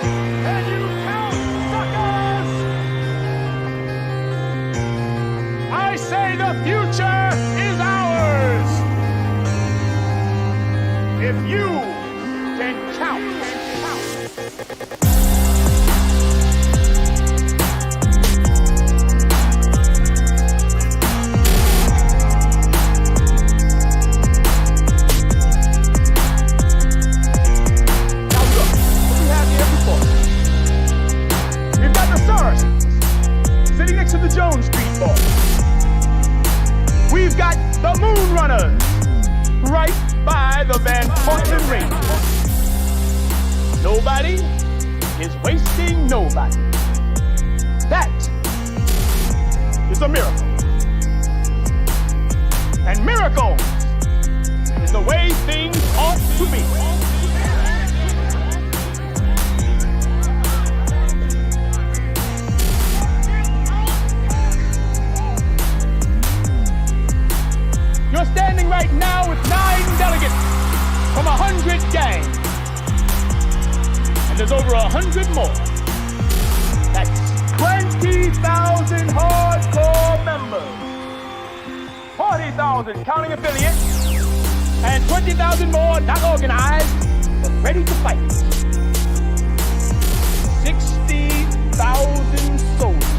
Can you count, suckers? I say the future is ours. If you can count. Sitting next to the Jones Street Ball. We've got the Moon Runners right by the Van Portland Ring. Nobody is wasting nobody. That is a miracle. And miracles is the way things ought to be. You're standing right now with 9 delegates from 100 gangs. And there's over 100 more. That's 20,000 hardcore members. 40,000 counting affiliates. And 20,000 more not organized, but ready to fight. 60,000 soldiers.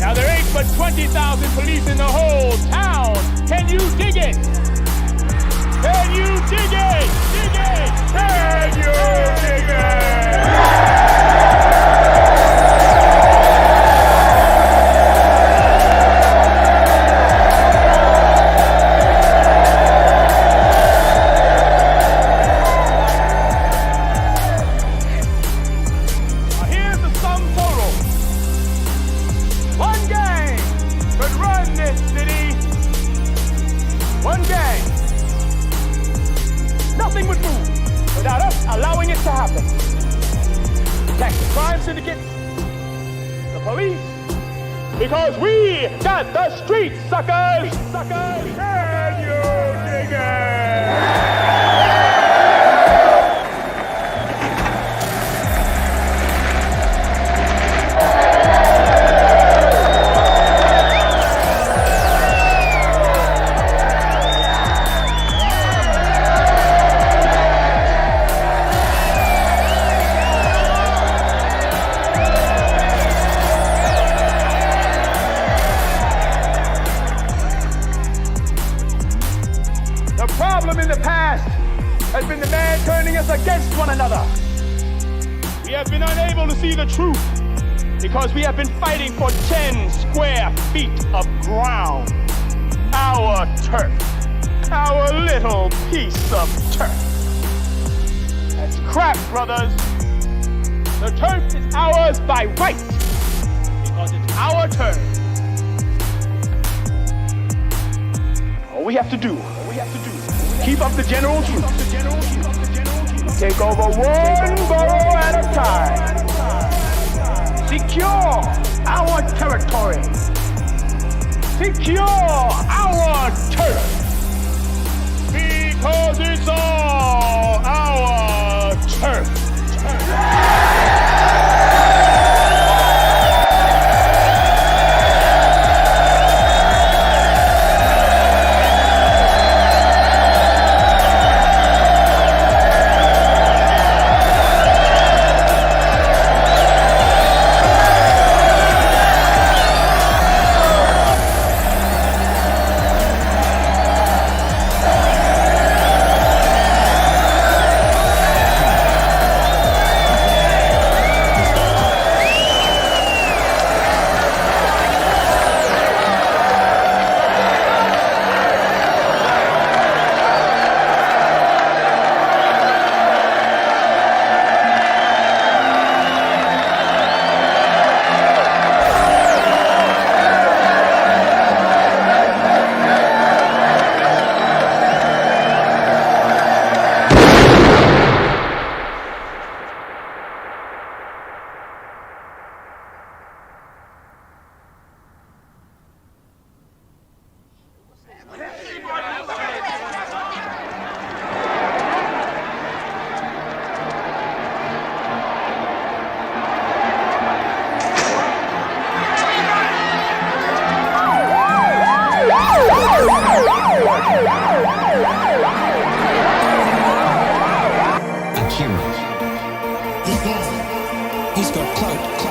Now there ain't but 20,000 police in the whole town. Can you dig it? Can you dig it? Dig it! Can you dig it? Nothing would move without us allowing it to happen. Attack the crime syndicate, the police, because we got the streets, suckers! Suckers! Can you dig it? Has been the man turning us against one another. We have been unable to see the truth because we have been fighting for 10 square feet of ground. Our turf. Our little piece of turf. That's crap, brothers. The turf is ours by right because it's our turf. All we have to do keep up the general truth. Take over one borough at a time. Secure our territory. Secure our turf. Because it's all our turf.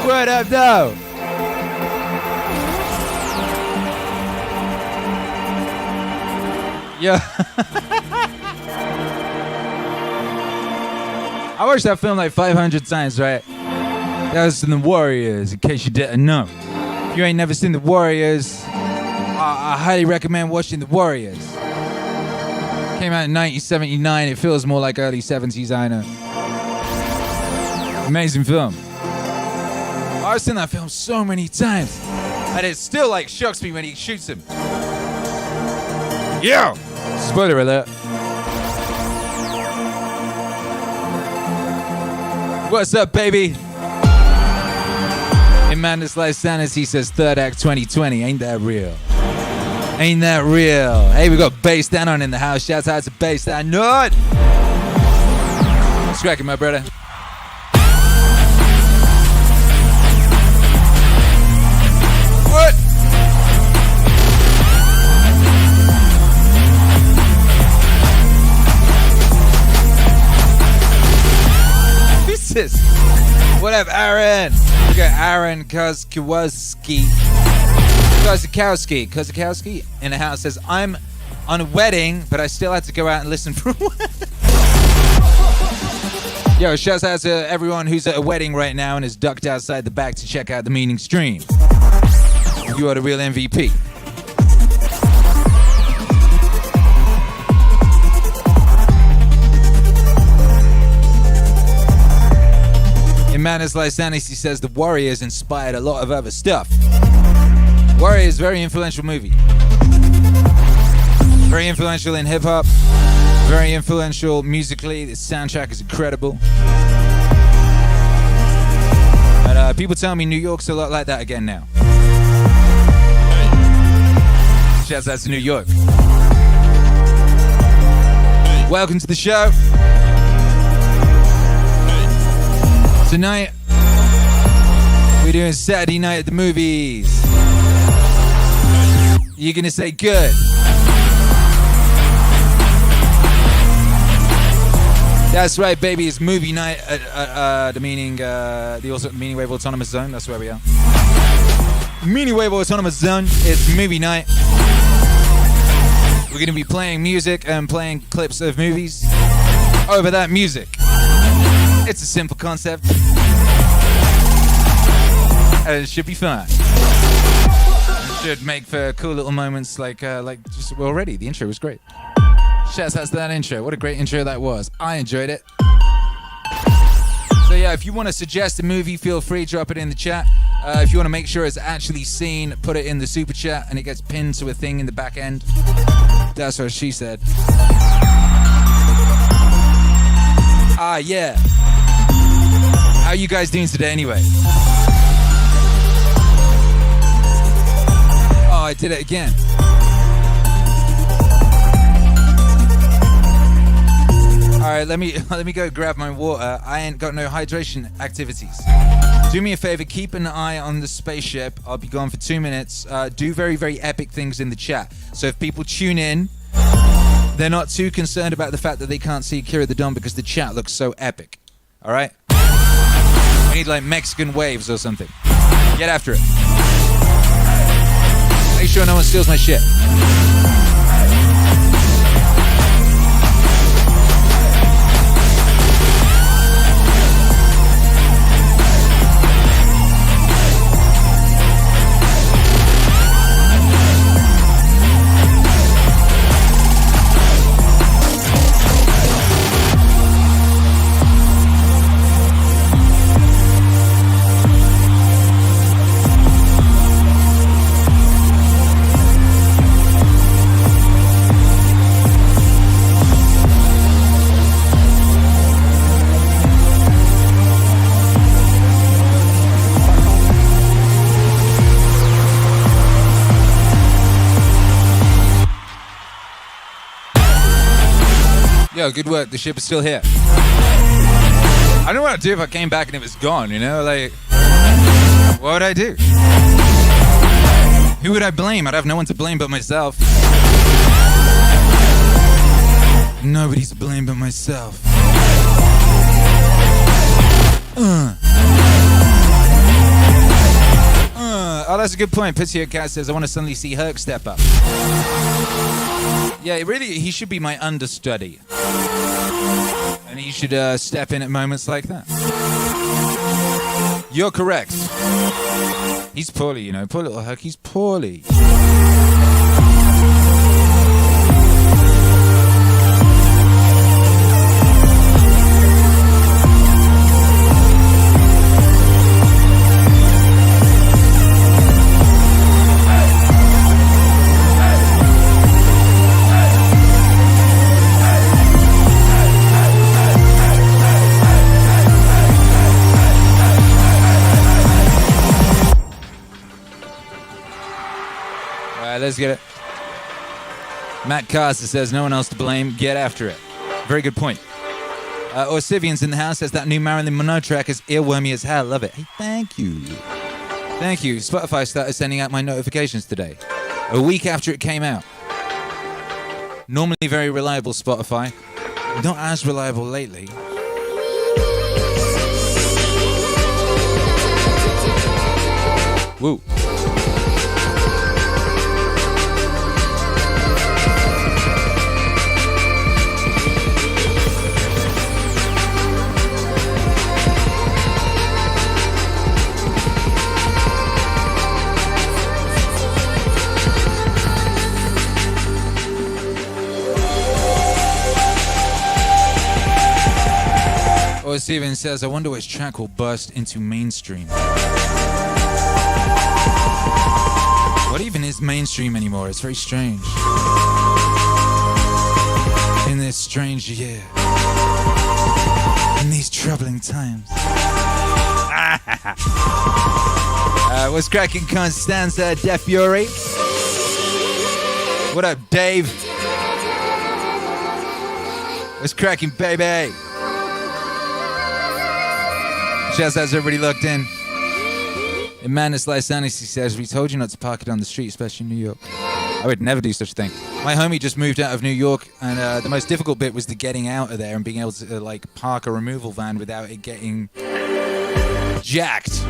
What up, though? Yeah. I watched that film like 500 times, right? That was in The Warriors, in case you didn't know. If you ain't never seen The Warriors, I highly recommend watching The Warriors. Came out in 1979. It feels more like early 70s, I know. Amazing film. I've seen that film so many times, and it still like shocks me when he shoots him. Yeah! Spoiler alert. What's up, baby? In Madness Life Sanity says third act 2020. Ain't that real? Ain't that real? Hey, we got Bass Down on in the house. Shouts out to Bass Down. Nut! What's cracking, my brother? What? Who's this? What up, Aaron? We got Aaron Kozkowski in the house says, I'm on a wedding, but I still had to go out and listen for a while. Yo, shouts out to everyone who's at a wedding right now and is ducked outside the back to check out the Meaning stream. You are the real MVP. In Madness Like Sanity says the Warriors inspired a lot of other stuff. Warriors, very influential movie. Very influential in hip hop. Very influential musically. The soundtrack is incredible. And people tell me New York's a lot like that again now. Shouts out to New York. Welcome to the show. Tonight, we're doing Saturday Night at the Movies. You're gonna say good. That's right, baby. It's movie night at the MEANINGWAVE Autonomous Zone. That's where we are. MEANINGWAVE Autonomous Zone. It's movie night. We're gonna be playing music and playing clips of movies over that music. It's a simple concept, and it should be fun. It should make for cool little moments like just already. The intro was great. Shouts out to that intro. What a great intro that was. I enjoyed it. So yeah, if you want to suggest a movie, feel free, drop it in the chat. If you want to make sure it's actually seen, put it in the super chat and it gets pinned to a thing in the back end. That's what she said. Ah, yeah. How you guys doing today anyway? Oh, I did it again. Alright, let me go grab my water. I ain't got no hydration activities. Do me a favor, keep an eye on the spaceship. I'll be gone for 2 minutes. Do very, very epic things in the chat. So if people tune in, they're not too concerned about the fact that they can't see Akira the Don because the chat looks so epic. Alright? We need like Mexican waves or something. Get after it. Make sure no one steals my shit. Yo, good work. The ship is still here. I don't know what I'd do if I came back and it was gone, you know? Like, what would I do? Who would I blame? I'd have no one to blame but myself. Nobody's to blame but myself. Oh, that's a good point. Pitsio Cat says, I want to suddenly see Herc step up. Yeah, really, he should be my understudy. And he should step in at moments like that. You're correct. He's poorly, you know. Poor little Herc, he's poorly. Let's get it. Matt Carter says, no one else to blame, get after it. Very good point. Orsivian's in the house says that new Marilyn Monroe track is earwormy as hell. Love it. Hey, thank you. Thank you. Spotify started sending out my notifications today, a week after it came out. Normally very reliable Spotify. Not as reliable lately. Woo. Or Steven says, I wonder which track will burst into mainstream. What even is mainstream anymore? It's very strange. In this strange year. In these troubling times. What's cracking, Constanza Def Fury? What up, Dave? What's cracking, baby? Shouts out to everybody locked in. And Madness Lysanis, he says, we told you not to park it on the street, especially in New York. I would never do such a thing. My homie just moved out of New York, and the most difficult bit was the getting out of there and being able to like park a removal van without it getting jacked.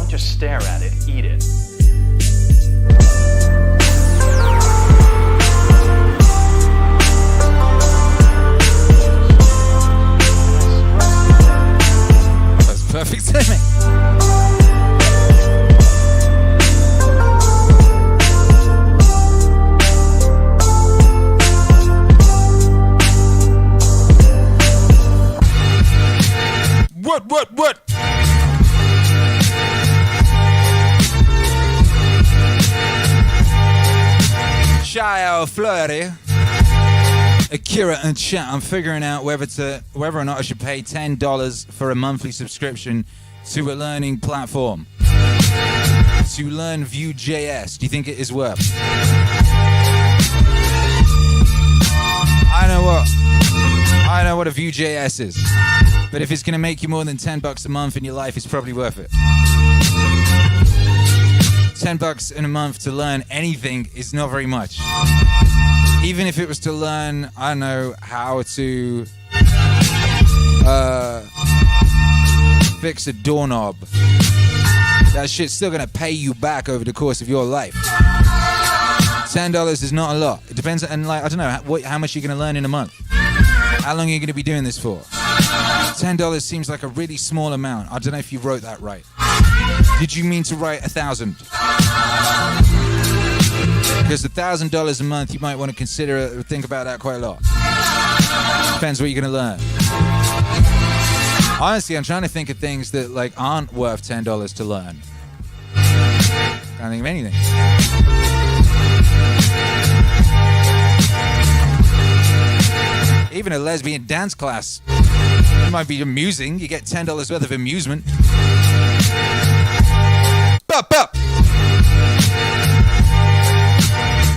Just stare at it, eat it. That's perfect timing. What? Shia Flurry, Akira and chat. I'm figuring out whether or not I should pay $10 for a monthly subscription to a learning platform to learn Vue.js. Do you think it is worth? I know what a Vue.js is, but if it's going to make you more than $10 a month in your life, it's probably worth it. $10 in a month to learn anything is not very much. Even if it was to learn, I don't know, how to fix a doorknob, that shit's still gonna pay you back over the course of your life. $10 is not a lot. It depends, and like I don't know how much you're gonna learn in a month. How long are you gonna be doing this for? $10 seems like a really small amount. I don't know if you wrote that right. Did you mean to write 1,000? Because $1,000 a month, you might want to think about that quite a lot. Depends what you're going to learn. Honestly, I'm trying to think of things that like aren't worth $10 to learn. Can't think of anything. Even a lesbian dance class. It might be amusing. You get $10 worth of amusement.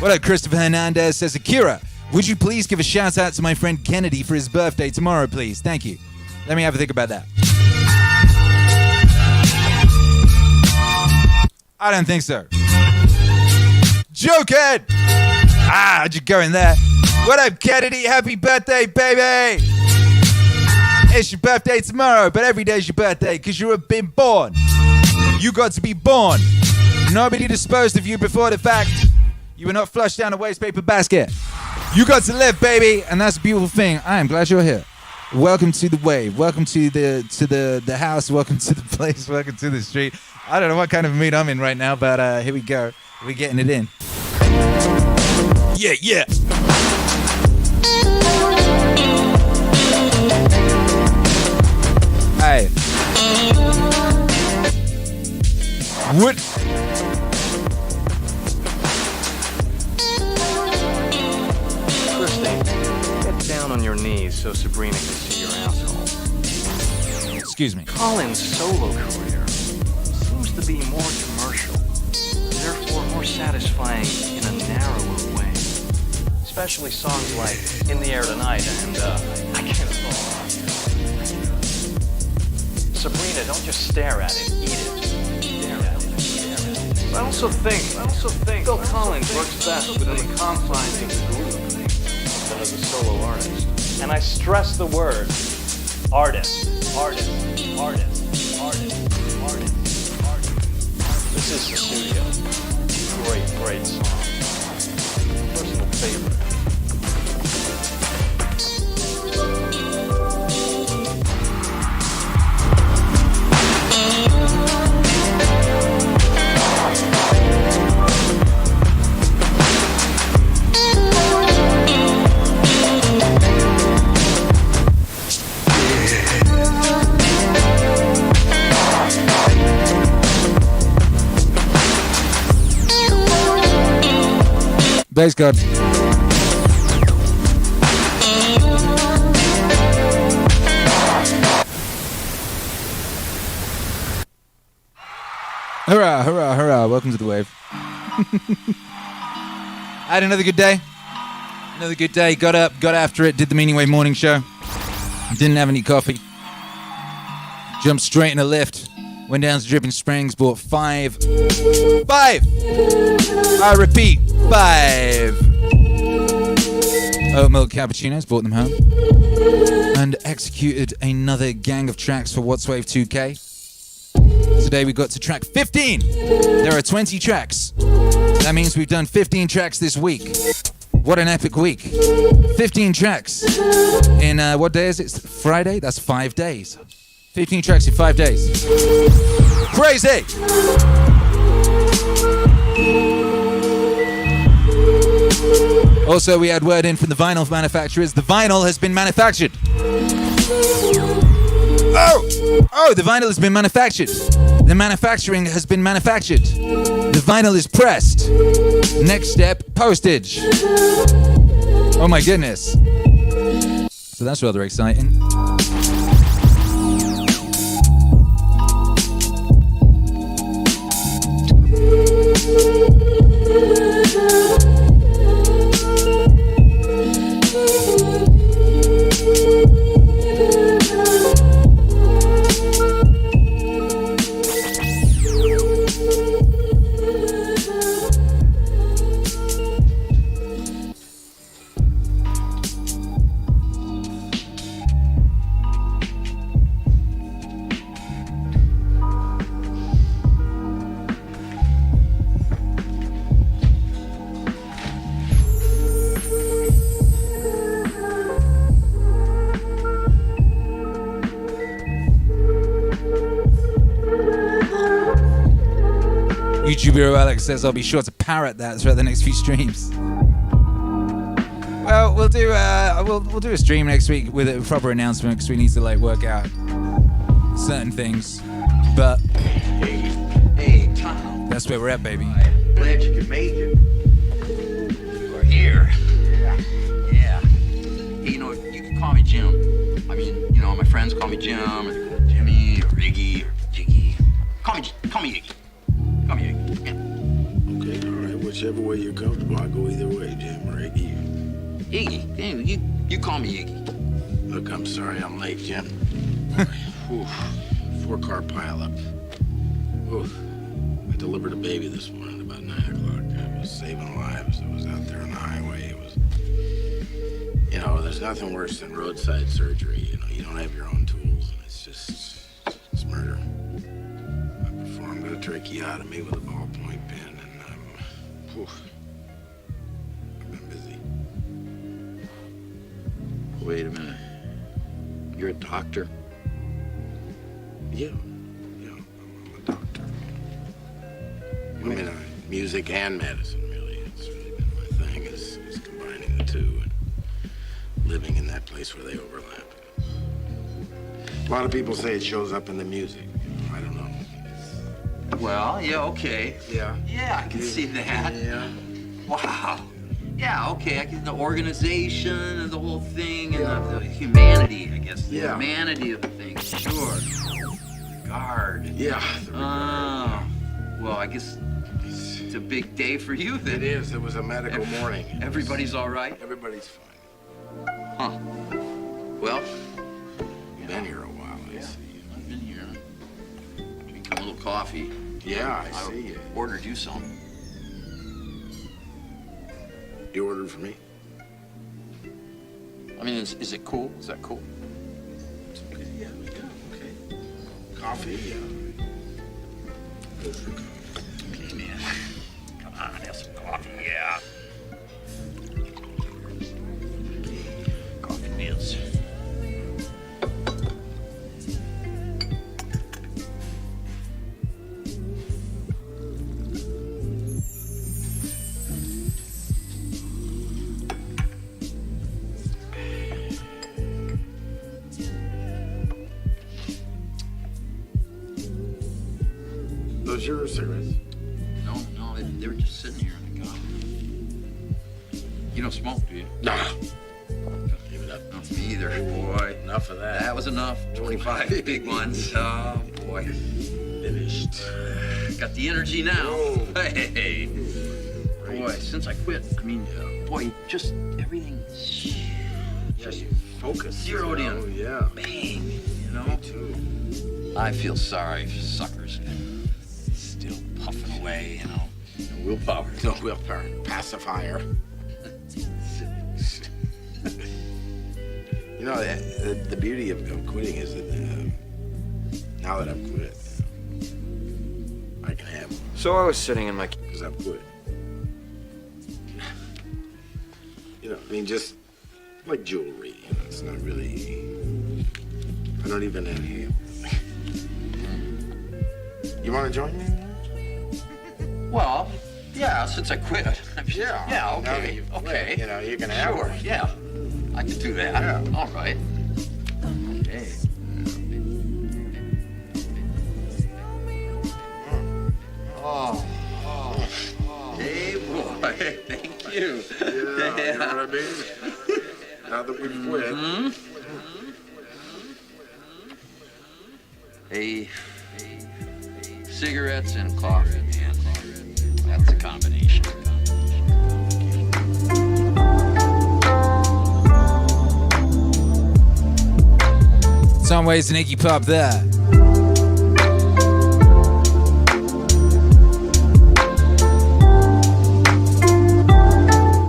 What up, Christopher Hernandez says, Akira, Would you please give a shout out to my friend Kennedy for his birthday tomorrow, please? Thank you. Let me have a think about that. I don't think so. Joking! How'd you go in there? What up, Kennedy? Happy birthday, baby! It's your birthday tomorrow, but every day's your birthday because you have been born. You got to be born. Nobody disposed of you before the fact. You were not flushed down a waste paper basket. You got to live, baby, and that's a beautiful thing. I am glad you're here. Welcome to the wave. Welcome to the house. Welcome to the place. Welcome to the street. I don't know what kind of mood I'm in right now, but here we go. We're getting it in. Yeah, yeah. Hey. What? Get down on your knees so Sabrina can see your asshole. Excuse me. Colin's solo career seems to be more commercial, therefore more satisfying in a narrower way. Especially songs like In the Air Tonight and I Can't Fall. Sabrina, don't just stare at it, eat it. I also think Phil Collins works best within the confines of the group instead of the solo artist. And I stress the word artist. This is the studio. Great song. Personal favorite. Bass God. Hurrah, hurrah, hurrah. Welcome to the wave. I had another good day. Got up, got after it, did the Meaning Wave morning show. Didn't have any coffee. Jumped straight in a lift. Went down to Dripping Springs, bought five. I repeat, 5 oat milk cappuccinos, brought them home, and executed another gang of tracks for What's Wave 2K. Today we got to track 15. There are 20 tracks. That means we've done 15 tracks this week. What an epic week. 15 tracks in, what day is it? Friday? That's 5 days. 15 tracks in 5 days. Crazy! Also, we had word in from the vinyl manufacturers. The vinyl has been manufactured. Oh, the vinyl has been manufactured. The manufacturing has been manufactured. The vinyl is pressed. Next step, postage. Oh my goodness. So that's rather exciting. YouTuber Alex says I'll be sure to parrot that throughout the next few streams. Well, we'll do a stream next week with a proper announcement because we need to work out certain things. But hey, Tom. That's where we're at, baby. I'm glad you could make it. We're here. Yeah. Hey, you can call me Jim. I mean, my friends call me Jim, or Jimmy, or Iggy, or Jiggy. Call me Iggy. Call me Iggy. Yeah. Okay, all right. Whichever way you're comfortable, I'll go either way, Jim or Iggy. Iggy. Damn, you call me Iggy. Look, I'm sorry I'm late, Jim. Oof. 4-car pileup. Oof. I delivered a baby this morning about 9 o'clock. I was saving lives. I was out there on the highway. It was, you know, there's nothing worse than roadside surgery. You know, you don't have your own tools, and it's murder. I performed a tracheotomy with a ballpoint pen, and I've been busy. Wait a minute. You're a doctor? Yeah, I'm a doctor. I mean, music and medicine, really. It's really been my thing, is combining the two and living in that place where they overlap. A lot of people say it shows up in the music. You know, I don't know. Well, yeah, okay. Yeah. Yeah, I can see that. Yeah. Wow. Yeah, okay, I get the organization and the whole thing and the humanity, I guess. The humanity of the thing, sure. Guard. Yeah. Well, I guess it's a big day for you then. It is. It was a medical morning. Everybody's all right? Everybody's fine. Huh. Well, You've been here a while, I see. I've been here. Drinking a little coffee. Yeah, I see you. Ordered you some. You ordered for me? I mean, is it cool? Is that cool? Yeah, okay. Coffee, yeah. Go for coffee. Okay, man. Come on, have some coffee, yeah. Coffee meals. Those your cigarettes? No, they were just sitting here in the car. You don't smoke, do you? Nah. Give it up. No, me either. Boy, Enough of that. that was enough. 25 big ones. Oh, boy. Finished. Got the energy now. Oh. Hey. Great. Boy, since I quit, I mean, boy, just everything just Focus. zeroed you know? in. Yeah. Bang, you know? Me too. I feel sorry for suckers. Still puffing away, you know. No willpower. No willpower. Pacifier. You know, the beauty of quitting is that now that I've quit, I can have one. So I was sitting in my... Because I've quit. You know, I mean, just like jewelry, you know, it's not really... I don't even inhale. You want to join me? Well, yeah, since I quit. Yeah. Yeah, Now that okay. you've quit, Okay. you know, you can have Sure, one. yeah. I can do that. Yeah. All right. Okay. Oh. Hey, boy. Thank you. Yeah, you know what I mean? Now that we've quit. Hey, cigarettes and coffee, man. That's a combination. Some ways an Iggy Pop there.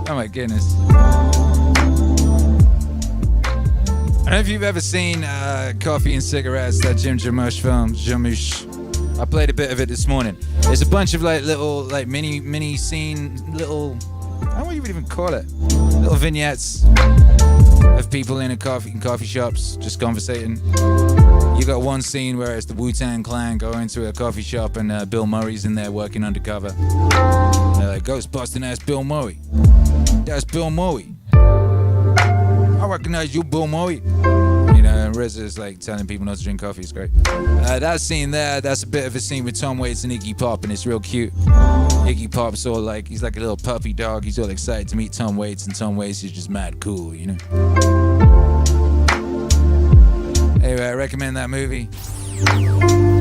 Oh my goodness. I don't know if you've ever seen Coffee and Cigarettes, that Jim Jarmusch film, Jarmusch. I played a bit of it this morning. There's a bunch of like little, like mini scene, little, I don't even call it, little vignettes of people in coffee shops just conversating. You got one scene where it's the Wu-Tang Clan going to a coffee shop and Bill Murray's in there working undercover. And they're like, Ghostbusting ass Bill Murray. That's Bill Murray. I recognize you, Bill Murray. You know, and RZA's like telling people not to drink coffee. It's great. That scene there, that's a bit of a scene with Tom Waits and Iggy Pop, and it's real cute. Iggy Pop's all like, he's like a little puppy dog. He's all excited to meet Tom Waits, and Tom Waits is just mad cool, you know. Anyway, I recommend that movie.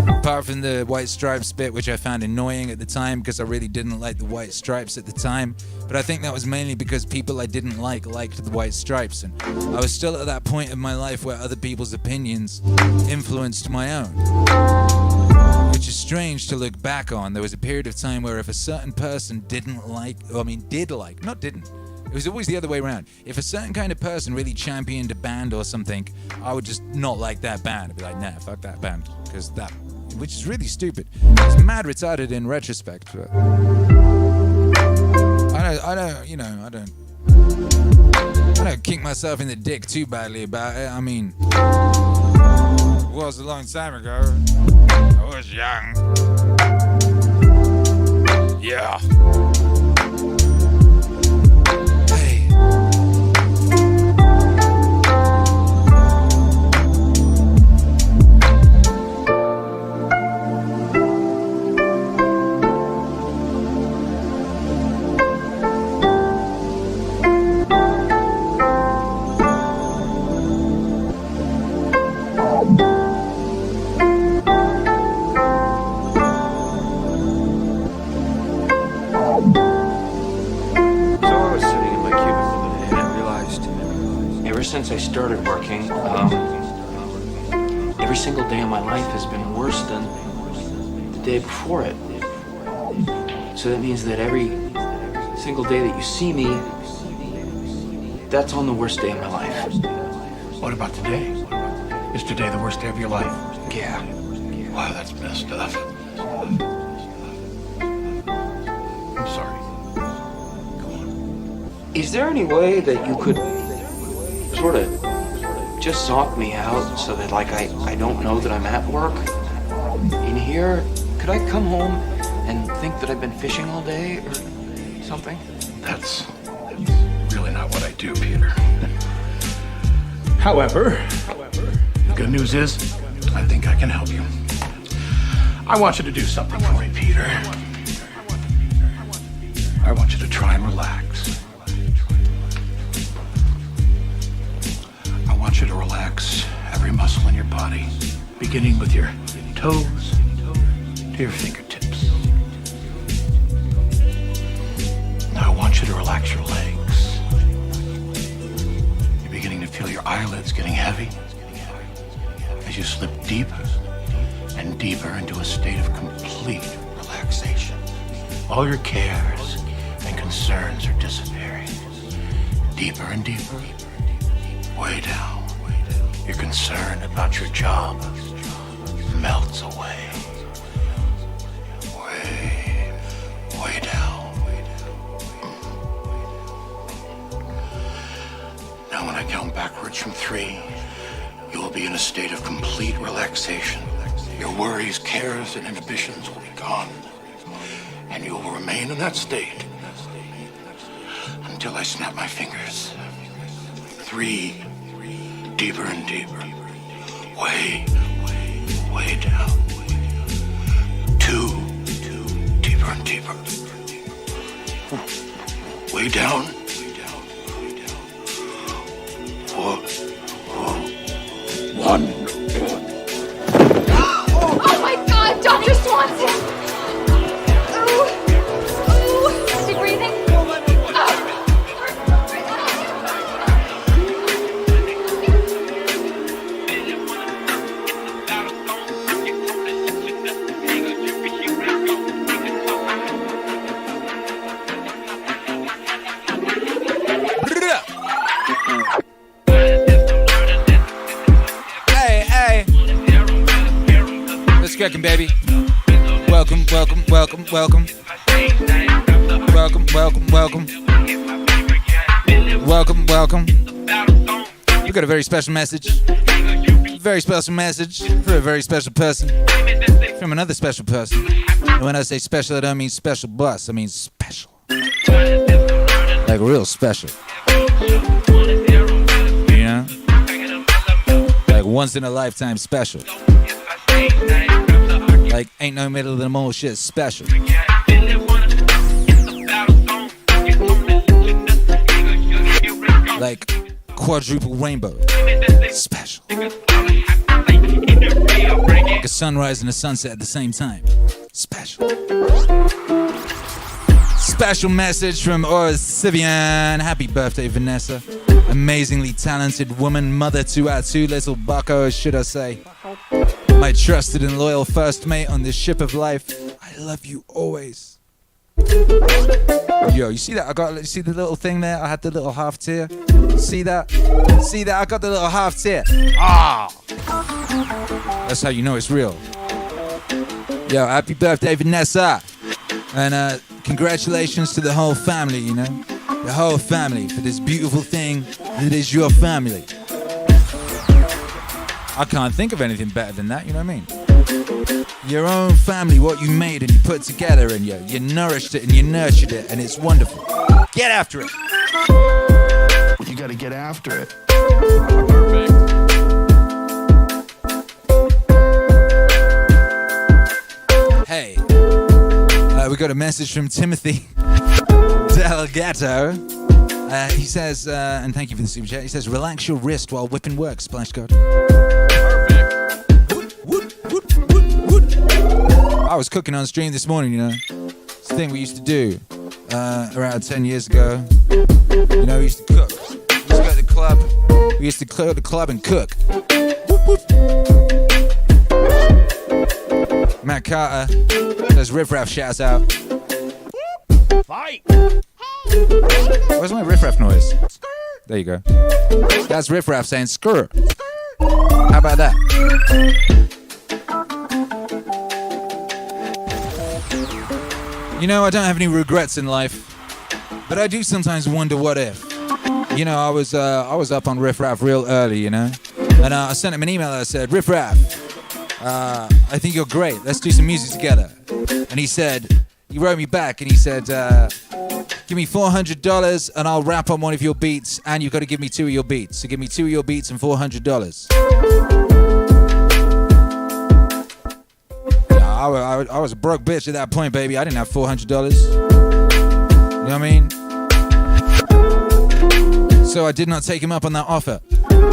Apart from the white stripes bit, which I found annoying at the time because I really didn't like the white stripes at the time. But I think that was mainly because people I didn't liked the white stripes. And I was still at that point in my life where other people's opinions influenced my own. Which is strange to look back on. There was a period of time where if a certain person did like, it was always the other way around. If a certain kind of person really championed a band or something, I would just not like that band. I'd be like, nah, fuck that band. Which is really stupid. It's mad retarded in retrospect. But I don't kick myself in the dick too badly about it. I mean, it was a long time ago. I was young. Yeah. Since I started working, every single day of my life has been worse than the day before it. So that means that every single day that you see me, that's on the worst day of my life. What about today? Is today the worst day of your life? Yeah. Wow, that's messed up. I'm sorry. Go on. Is there any way that you could sort of just zonk me out so that like I don't know that I'm at work in here? Could I come home and think that I've been fishing all day or something? That's really not what I do, Peter. However, the good news is I think I can help you. I want you to do something for me, Peter. I want you to try and relax. I want you to relax every muscle in your body, beginning with your toes to your fingertips. Now I want you to relax your legs. You're beginning to feel your eyelids getting heavy as you slip deeper and deeper into a state of complete relaxation. All your cares and concerns are disappearing. Deeper and deeper, way down. Your concern about your job melts away. Way down. Now when I count backwards from 3, you will be in a state of complete relaxation. Your worries, cares, and inhibitions will be gone. And you will remain in that state until I snap my fingers. 3, deeper and deeper. Way down. 2, deeper and deeper. Way down. 1. Oh my God, Dr. Swanson! Ooh. Is he breathing? Cracking, baby. Welcome. Welcome. We got a very special message. Very special message for a very special person. From another special person. And when I say special, I don't mean special bus. I mean special. Like real special. You know? Like once in a lifetime special. Like ain't no middle of the mall shit special. Like quadruple rainbow special. Like a sunrise and a sunset at the same time. Special. Special message from Sivian. Happy birthday, Vanessa. Amazingly talented woman, mother to our two little buckos, should I say. My trusted and loyal first mate on this ship of life. I love you always. Yo, you see that? You see the little thing there? I had the little half tear. See that? See that? I got the little half tear. Ah! That's how you know it's real. Yo, happy birthday, Vanessa. And congratulations to the whole family, you know? The whole family for this beautiful thing that is your family. I can't think of anything better than that, you know what I mean? Your own family, what you made and you put together, and you nourished it and you nurtured it, and it's wonderful. Get after it. You gotta get after it. Perfect. Hey, we got a message from Timothy Delgato. He says, and thank you for the super chat, he says, relax your wrist while whipping work, Splash God. Perfect. I was cooking on stream this morning, you know. It's a thing we used to do around 10 years ago. You know, we used to cook. We used to go to the club. We used to go to the club and cook. Whoop, whoop. Matt Carter says Riff Raff shouts out. Fight. Where's my Riff Raff noise? There you go. That's Riff Raff saying skrr. How about that? You know, I don't have any regrets in life, but I do sometimes wonder what if. You know, I was up on Riff Raff real early, you know, and I sent him an email that said, Riff Raff, I think you're great. Let's do some music together. And he wrote me back and he said, give me $400 and I'll rap on one of your beats, and you've got to give me 2 of your beats. So give me 2 of your beats and $400. I was a broke bitch at that point, baby. I didn't have $400. You know what I mean? So I did not take him up on that offer,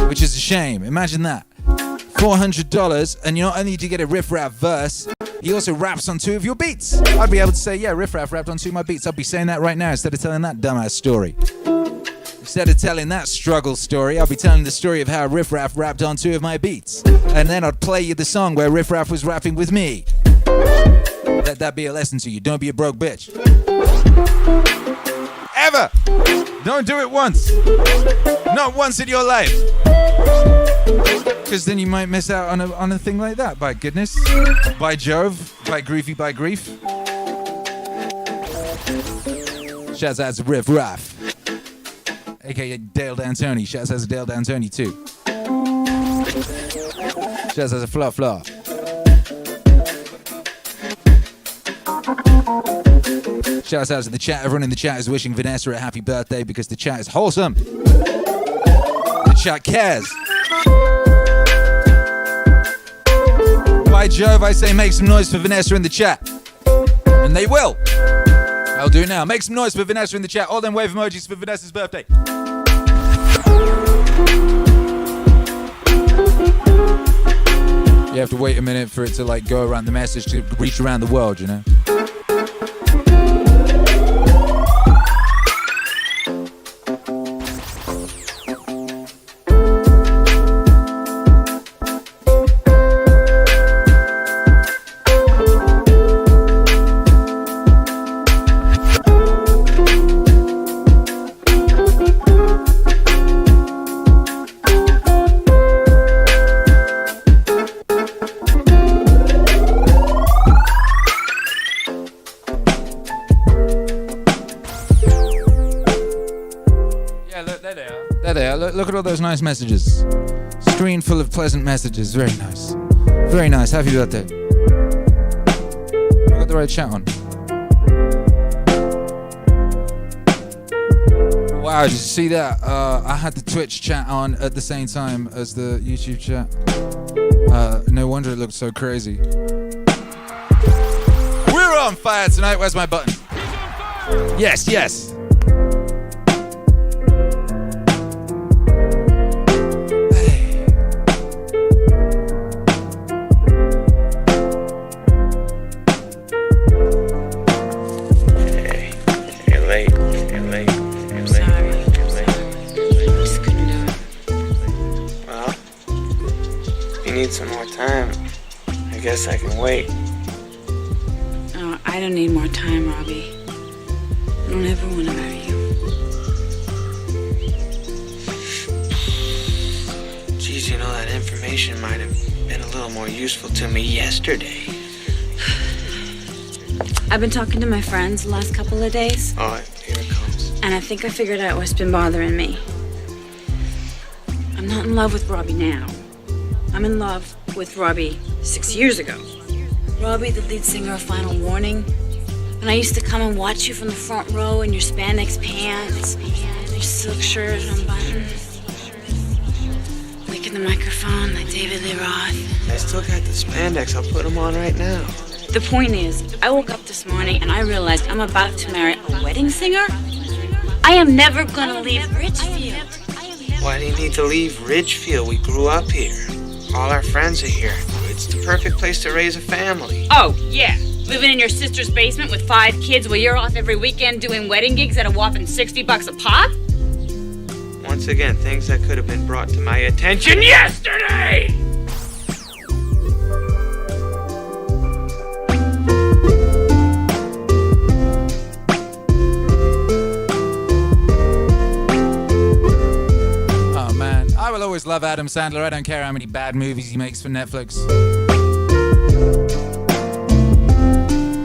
which is a shame. Imagine that. $400, and you not only do you get a Riff Raff verse, he also raps on 2 of your beats. I'd be able to say, yeah, Riff Raff rapped on 2 of my beats. I'd be saying that right now instead of telling that dumbass story. Instead of telling that struggle story, I'll be telling the story of how Riff Raff rapped on 2 of my beats. And then I'd play you the song where Riff Raff was rapping with me. Let that be a lesson to you. Don't be a broke bitch. Ever! Don't do it once. Not once in your life. Because then you might miss out on a thing like that. By goodness. By Jove. By Griefy by Grief. Shouts out to Riff Raff. AKA Dale D'Antoni. Shouts out to Dale D'Antoni too. Shouts out to Fluff Fluff. Shouts out to the chat. Everyone in the chat is wishing Vanessa a happy birthday because the chat is wholesome. The chat cares. By Jove, I say make some noise for Vanessa in the chat. And they will. I'll do it now. Make some noise for Vanessa in the chat. All them wave emojis for Vanessa's birthday. You have to wait a minute for it to like go around the message to reach around the world, you know? Look at all those nice messages. Screen full of pleasant messages. Very nice. Very nice. Happy birthday. I got the right chat on. Wow, did you see that? I had the Twitch chat on at the same time as the YouTube chat. No wonder it looked so crazy. We're on fire tonight. Where's my button? Yes, yes. need some more time, I guess I can wait. Oh, I don't need more time, Robbie. I don't ever want to marry you. Geez, you know, that information might have been a little more useful to me yesterday. I've been talking to my friends the last couple of days. Oh, here it comes. And I think I figured out what's been bothering me. I'm not in love with Robbie now. I'm in love with Robbie 6 years ago. Robbie, the lead singer of Final Warning. And I used to come and watch you from the front row in your spandex pants, your silk shirt unbuttoned, licking the microphone like David Lee Roth. I still got the spandex. I'll put them on right now. The point is, I woke up this morning and I realized I'm about to marry a wedding singer. I am never gonna leave Richfield. Why do you need to leave Ridgefield? We grew up here. All our friends are here. It's the perfect place to raise a family. Oh, yeah. Living in your sister's basement with 5 kids while you're off every weekend doing wedding gigs at a whopping $60 a pop? Once again, things that could have been brought to my attention yesterday! I will always love Adam Sandler. I don't care how many bad movies he makes for Netflix.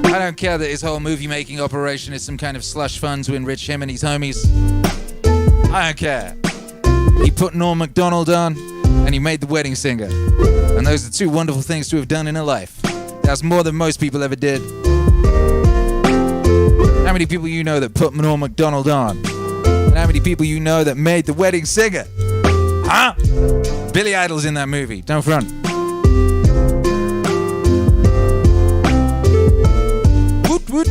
I don't care that his whole movie-making operation is some kind of slush fund to enrich him and his homies. I don't care. He put Norm Macdonald on, and he made The Wedding Singer. And those are 2 wonderful things to have done in a life. That's more than most people ever did. How many people you know that put Norm Macdonald on? And how many people you know that made The Wedding Singer? Huh? Billy Idol's in that movie. Don't front. Woot woot.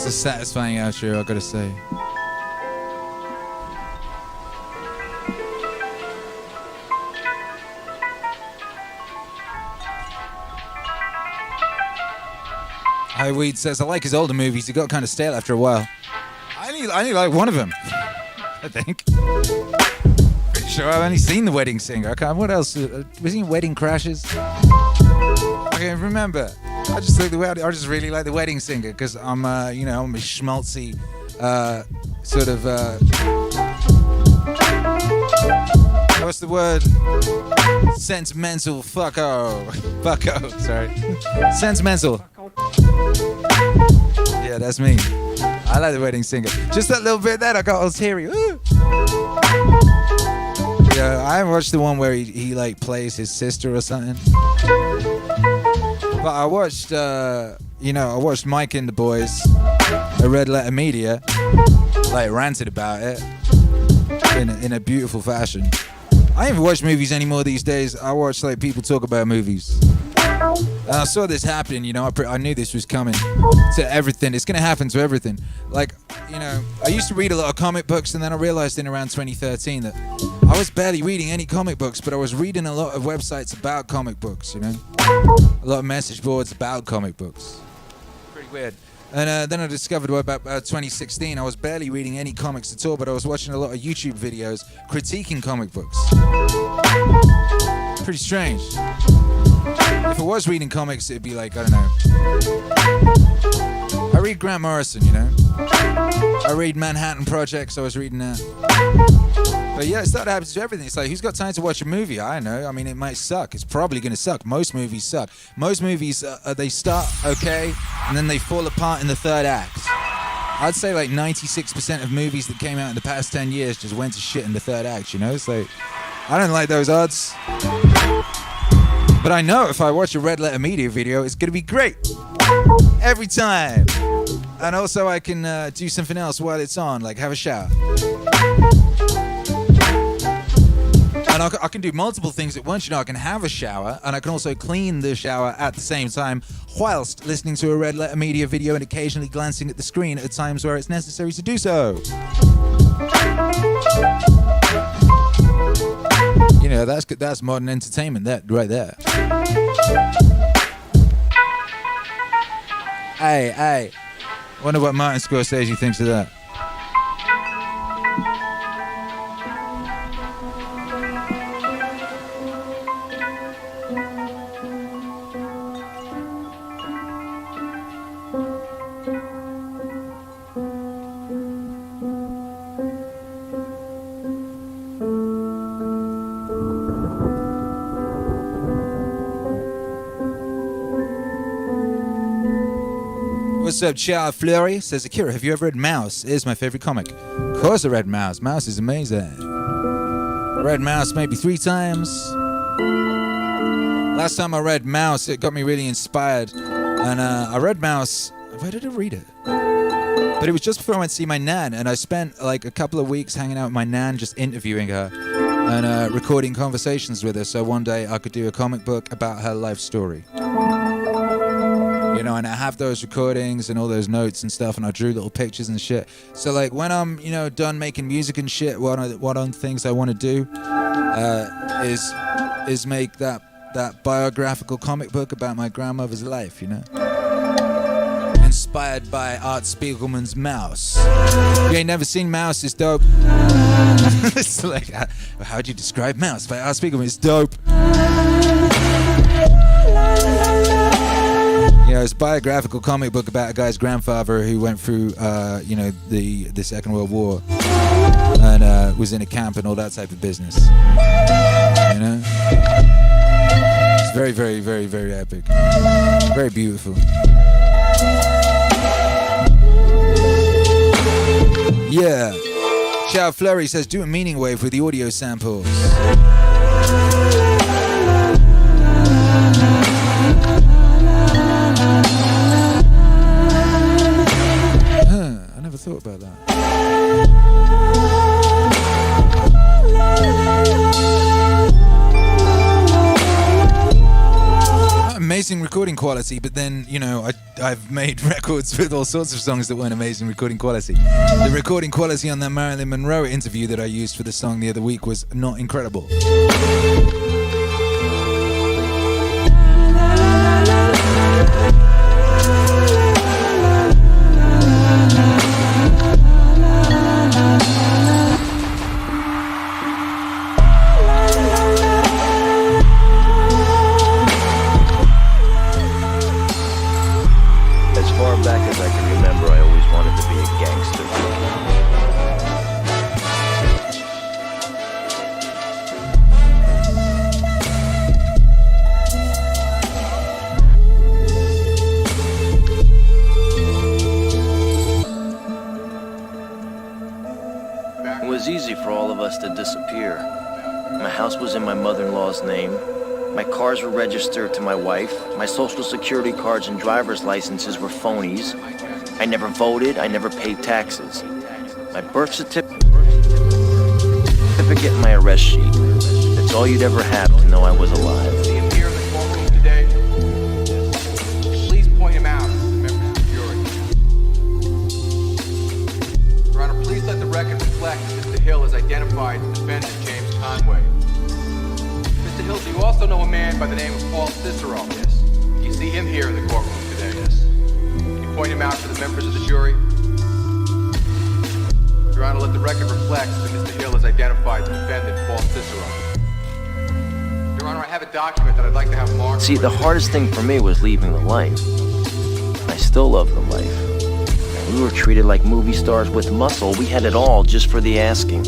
Satisfying outro, I gotta say. High Weed says, I like his older movies, he got kind of stale after a while. I only like one of them, I think. Pretty sure I've only seen The Wedding Singer. I can't, what else? Was he in Wedding Crashes? I can't remember. I just really like The Wedding Singer because I'm I'm a schmaltzy sort of what's the word? Sentimental fucko, sorry. Sentimental. Yeah, that's me. I like The Wedding Singer. Just that little bit there, I got all teary. Ooh. Yeah, I haven't watched the one where he like plays his sister or something. But I watched, I watched Mike and the Boys, a Red Letter Media, like ranted about it in a beautiful fashion. I don't even watch movies anymore these days. I watch like people talk about movies. And I saw this happen, I knew this was coming to everything. It's going to happen to everything. Like, I used to read a lot of comic books and then I realized in around 2013 that I was barely reading any comic books, but I was reading a lot of websites about comic books, A lot of message boards about comic books. Pretty weird. And then I discovered about 2016, I was barely reading any comics at all, but I was watching a lot of YouTube videos critiquing comic books. Pretty strange. If I was reading comics, it'd be like, I don't know. I read Grant Morrison, I read Manhattan Project, so I was reading that. But yeah, it started happening to everything. It's like, who's got time to watch a movie? I don't know. I mean, it might suck. It's probably going to suck. Most movies suck. Most movies, they start okay, and then they fall apart in the third act. I'd say like 96% of movies that came out in the past 10 years just went to shit in the third act, It's like, I don't like those odds. But I know if I watch a Red Letter Media video, it's going to be great. Every time. And also I can do something else while it's on, like have a shower. And I can do multiple things at once. You know, I can have a shower, and I can also clean the shower at the same time, whilst listening to a Red Letter Media video and occasionally glancing at the screen at times where it's necessary to do so. You know, that's modern entertainment, that right there. Hey, wonder what Martin Scorsese thinks of that. What's up, Charles Fleury? Says, Akira, have you ever read Mouse? It is my favorite comic. Of course I read Mouse. Mouse is amazing. I read Mouse maybe 3 times. Last time I read Mouse, it got me really inspired. And I read Mouse. Where did I read it? But it was just before I went to see my nan. And I spent like a couple of weeks hanging out with my nan, just interviewing her and recording conversations with her. So one day I could do a comic book about her life story. You know, and I have those recordings and all those notes and stuff, and I drew little pictures and shit. So like when I'm, you know, done making music and shit, one of the things I want to do is make that biographical comic book about my grandmother's life, you know. Inspired by Art Spiegelman's Mouse. You ain't never seen Mouse, it's dope. It's like, how'd you describe Mouse? By Art Spiegelman, it's dope. You know, it's a biographical comic book about a guy's grandfather who went through, you know, the Second World War and was in a camp and all that type of business. You know? It's very, very, very, very epic. Very beautiful. Yeah. Shout Flurry says, do a meaning wave with the audio samples. I never thought about that. Amazing recording quality, but then, you know, I've made records with all sorts of songs that weren't amazing recording quality. The recording quality on that Marilyn Monroe interview that I used for the song the other week was not incredible. Back as I can remember, I always wanted to be a gangster. It was easy for all of us to disappear. My house was in my mother-in-law's name. My cars were registered to my wife. My social security cards and driver's licenses were phonies. I never voted. I never paid taxes. My birth certificate and my arrest sheet. That's all you'd ever have to know I was alive. See him here in the courtroom today. Please point him out to the members of the jury. Your Honor, please let the record reflect that Mr. Hill has identified the defendant, James Conway. Mr. Hill, do you also know a man by the name of Paul Cicero? Yes. You see him here in the courtroom today? Yes. Can you point him out to the members of the jury? Your Honor, let the record reflect that Mr. Hill has identified the defendant, Paul Cicero. Your Honor, I have a document that I'd like to have marked. See, the hardest thing for me was leaving the life. I still love the life. We were treated like movie stars with muscle. We had it all just for the asking.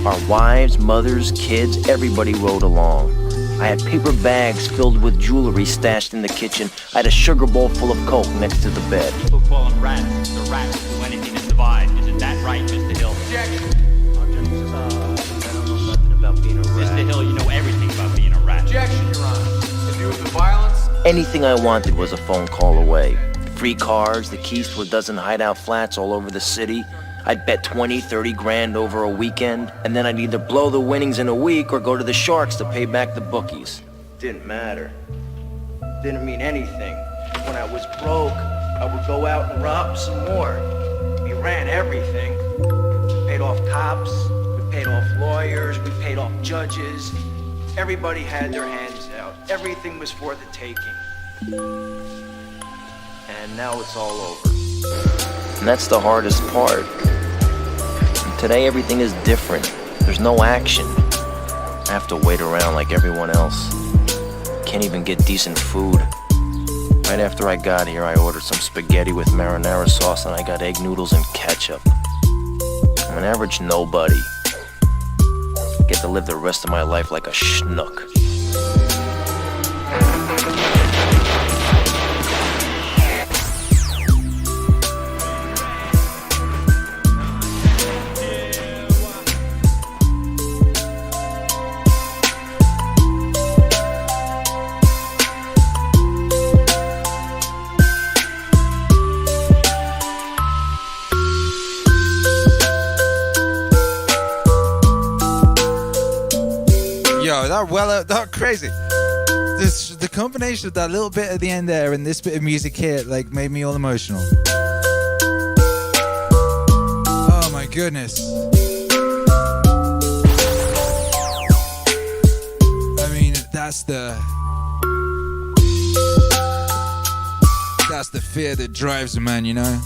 Our wives, mothers, kids, everybody rode along. I had paper bags filled with jewelry stashed in the kitchen. I had a sugar bowl full of Coke next to the bed. People call them rats. The rats do anything to survive. Isn't that right, Mr. Hill? Objection! I don't know nothing about being a rat. Mr. Hill, you know everything about being a rat. Objection, Your Honor. In view of the violence... Anything I wanted was a phone call away. Free cars, the keys to a dozen hideout flats all over the city. I'd bet 20, 30 grand over a weekend, and then I'd either blow the winnings in a week or go to the Sharks to pay back the bookies. Didn't matter. Didn't mean anything. When I was broke, I would go out and rob some more. We ran everything. We paid off cops, we paid off lawyers, we paid off judges. Everybody had their hands out. Everything was for the taking. And now it's all over. And that's the hardest part. And today everything is different. There's no action. I have to wait around like everyone else. Can't even get decent food. Right after I got here, I ordered some spaghetti with marinara sauce and I got egg noodles and ketchup. I'm an average nobody. Get to live the rest of my life like a schnook. That crazy. The combination of that little bit at the end there and this bit of music here, like, made me all emotional. Oh my goodness. I mean, that's the fear that drives a man, you know?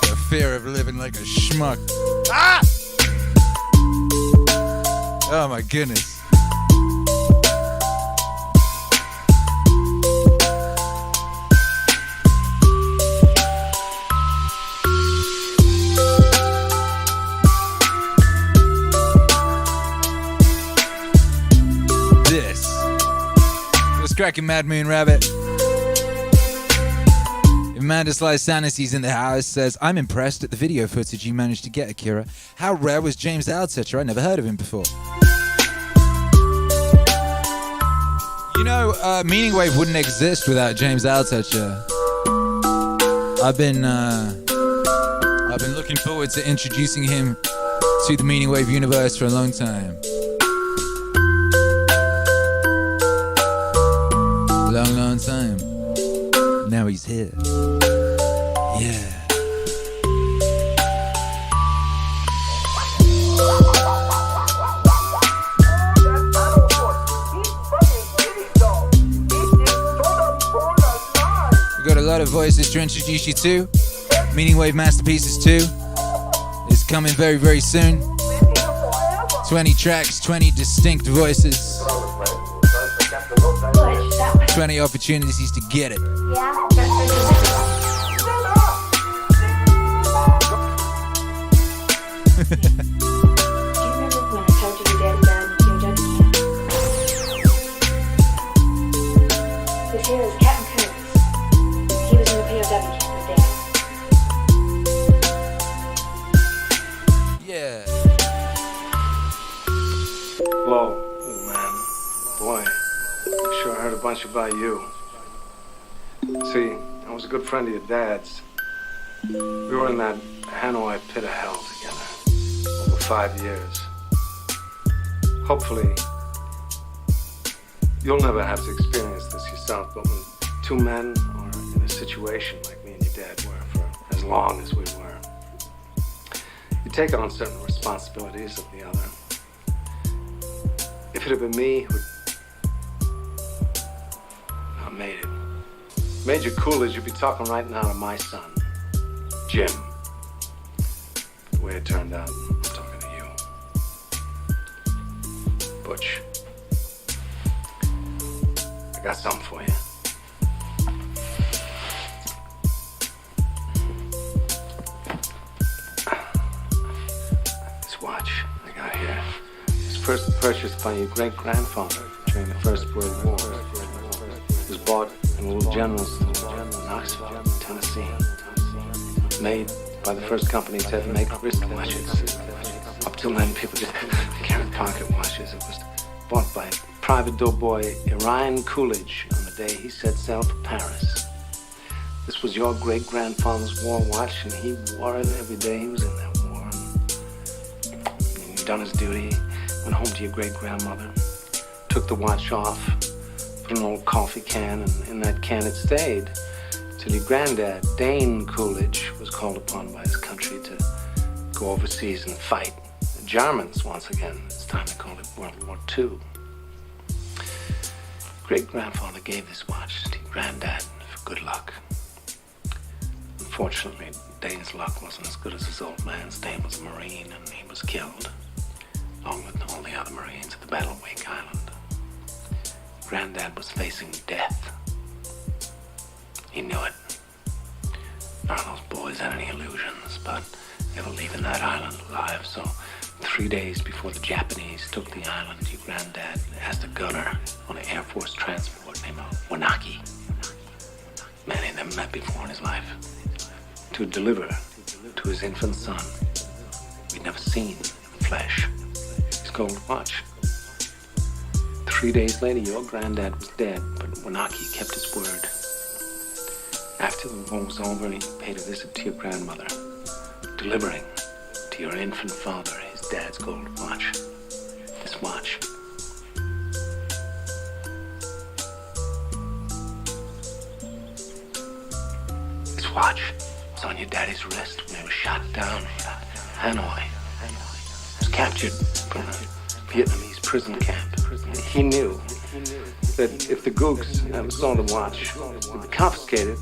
The fear of living like a schmuck. Ah! Oh my goodness. This was cracking Mad Moon Rabbit. Amanda Sly Sanity's in the house says, I'm impressed at the video footage you managed to get, Akira. How rare was James Altucher? I never heard of him before. You know, MEANINGWAVE wouldn't exist without James Altucher. I've been looking forward to introducing him to the MEANINGWAVE universe for a long time. Long time. Now he's here. Yeah. We've got a lot of voices to introduce you to. MEANINGWAVE Masterpieces 2 is coming very, very soon. 20 tracks, 20 distinct voices. 20 opportunities to get it. Do you remember when I told you your daddy died in the POW camp? This here is Captain Curtis. He was in the POW camp with Dad. Yeah. Hello, man. Boy, I sure heard a bunch about you. See, I was a good friend of your dad's. We were in that Hanoi pit of hell together over 5 years. Hopefully, you'll never have to experience this yourself, but when two men are in a situation like me and your dad were for as long as we were, you take on certain responsibilities of the other. If it had been me who made it, Major Coolidge, you'd be talking right now to my son, Jim. The way it turned out, I'm talking to you. Butch, I got something for you. This watch I got here was first purchased by your great-grandfather during the First World War. It was bought in a little general store in Knoxville, Tennessee. Made by the first company to ever make wristwatches. Up till then, people just carried pocket watches. It was bought by private doughboy Orion Coolidge on the day he set sail for Paris. This This was your great-grandfather's war watch, and he wore it every day he was in that war. He'd done his duty, went home to your great-grandmother, took the watch off, put an old coffee can, and in that can it stayed till your granddad, Dane Coolidge, was called upon by his country to go overseas and fight the Germans once again. This time they called it World War II. Great-grandfather gave this watch to your granddad for good luck. Unfortunately, Dane's luck wasn't as good as his old man's. Dane was a Marine, and he was killed, along with all the other Marines at the Battle of Wake Island. Granddad was facing death. He knew it. None of those boys had any illusions, but they were leaving that island alive, so 3 days before the Japanese took the island, your granddad asked a gunner on an Air Force transport named Wanaki, man he'd never met before in his life, to deliver to his infant son, we'd never seen in the flesh, his gold watch. 3 days later, your granddad was dead, but Wanaki kept his word. After the war was over, he paid a visit to your grandmother, delivering to your infant father his dad's gold watch. This watch. This watch was on your daddy's wrist when he was shot down in Hanoi. He was captured from a Vietnamese prison camp. He knew that if the gooks ever saw the watch, it would be confiscated,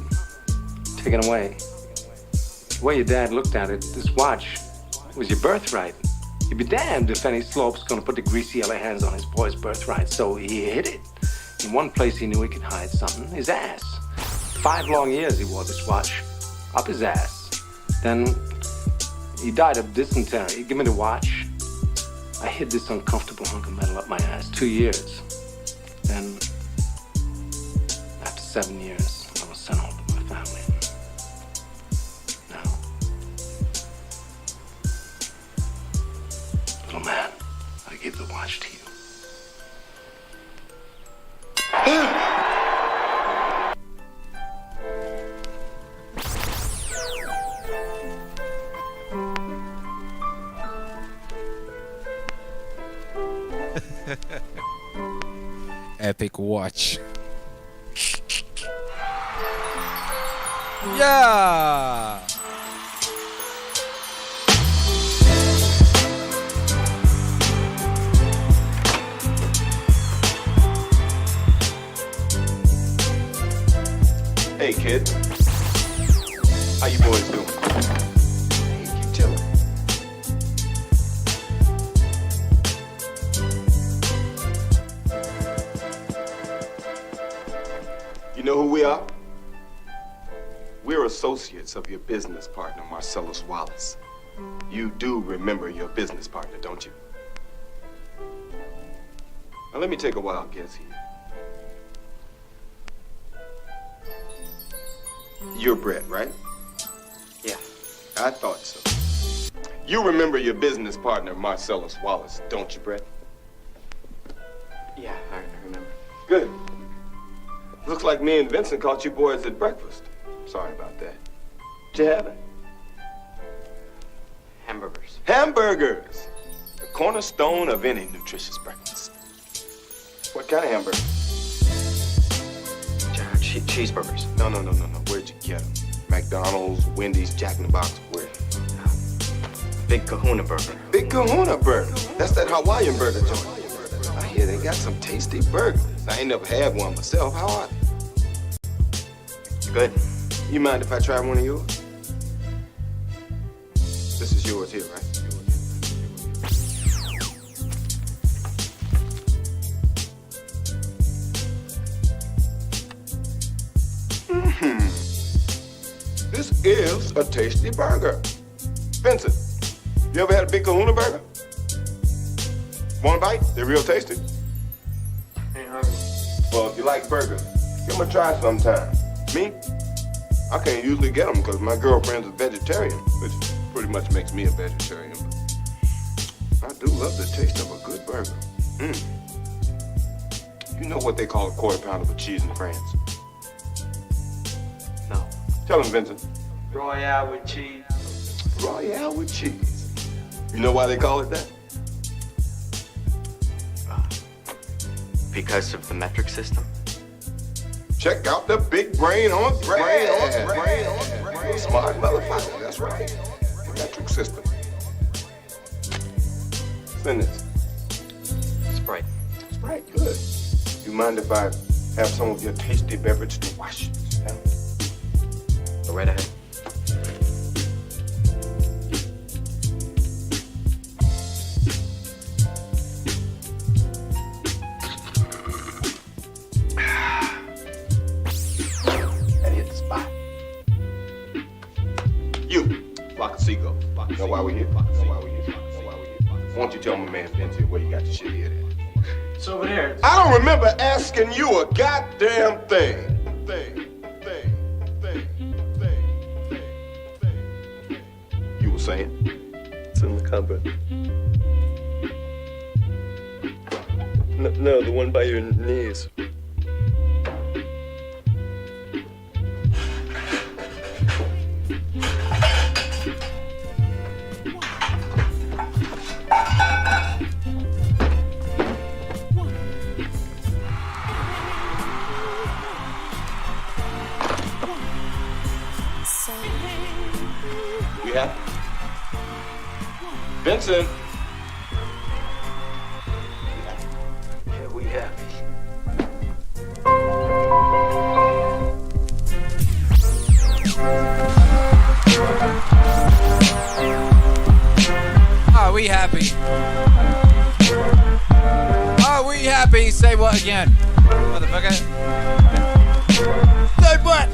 taken away. The way your dad looked at it, this watch was your birthright. You'd be damned if any slope's gonna put the greasy yellow hands on his boy's birthright, so he hid it. In one place he knew he could hide something, his ass. 5 long years he wore this watch, up his ass. Then he died of dysentery. Give me the watch. I hid this uncomfortable hunk of metal up my ass 2 years. Then, after 7 years, I was sent home to my family. Now, little man, I give the watch to you. Epic watch. Yeah. Hey, kid. How you boys doing? Hey, keep chilling. You know who we are? We're associates of your business partner, Marcellus Wallace. You do remember your business partner, don't you? Now, let me take a wild guess here. You're Brett, right? Yeah. I thought so. You remember your business partner, Marcellus Wallace, don't you, Brett? Yeah, I remember. Good. Looks like me and Vincent caught you boys at breakfast. Sorry about that. What you having? Hamburgers. Hamburgers! The cornerstone of any nutritious breakfast. What kind of hamburger? Cheeseburgers. No. Where'd you get them? McDonald's, Wendy's, Jack in the Box, where? Big Kahuna Burger. Big Kahuna Burger. That's that Hawaiian burger joint. I hear they got some tasty burgers. I ain't never had one myself. How are they? Good. You mind if I try one of yours? This is yours here, right? This is a tasty burger. Vincent, you ever had a Big Kahuna burger? Want a bite? They're real tasty. Ain't hungry. Well, if you like burgers, give them a try sometime. Me? I can't usually get them because my girlfriend's a vegetarian, which pretty much makes me a vegetarian. But I do love the taste of a good burger. You know what they call a quarter pounder with cheese in France? No. Tell him, Vincent. Royale with cheese. Royale with cheese. You know why they call it that? Because of the metric system? Check out the big brain on brain. Smart motherfucker, that's right. The metric system. Send this. Sprite. Sprite, good. You mind if I have some of your tasty beverage to wash it down? Go right ahead. Know why we're here? Why don't you tell my man Vincent where you got your shit here at? It's over there. I don't remember asking you a goddamn thing. You were saying? It's in the cupboard. No, the one by your knees. Vincent. Yeah, we have. Are we happy? Are we happy? Say what again? Motherfucker. Say what?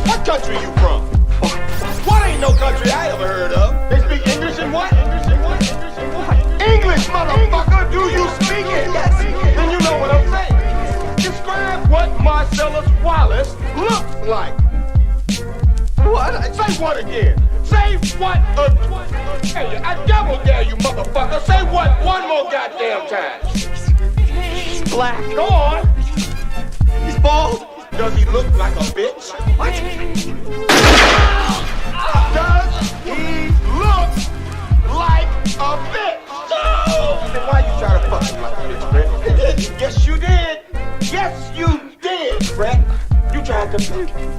What country you from? What ain't no country I ever heard of? They speak English and what? English, motherfucker! Do you speak it? Yes. Then you know what I'm saying. Describe what Marcellus Wallace looks like. What? Say what again? Say what I double dare you, motherfucker. Say what one more goddamn time. He's black. Go on. He's bald. Does he look like a bitch? What? Does he look like a bitch? Then why you try to fuck him like a bitch, Brett? Yes, you did. Yes, you did, Brett. You tried to fuck him.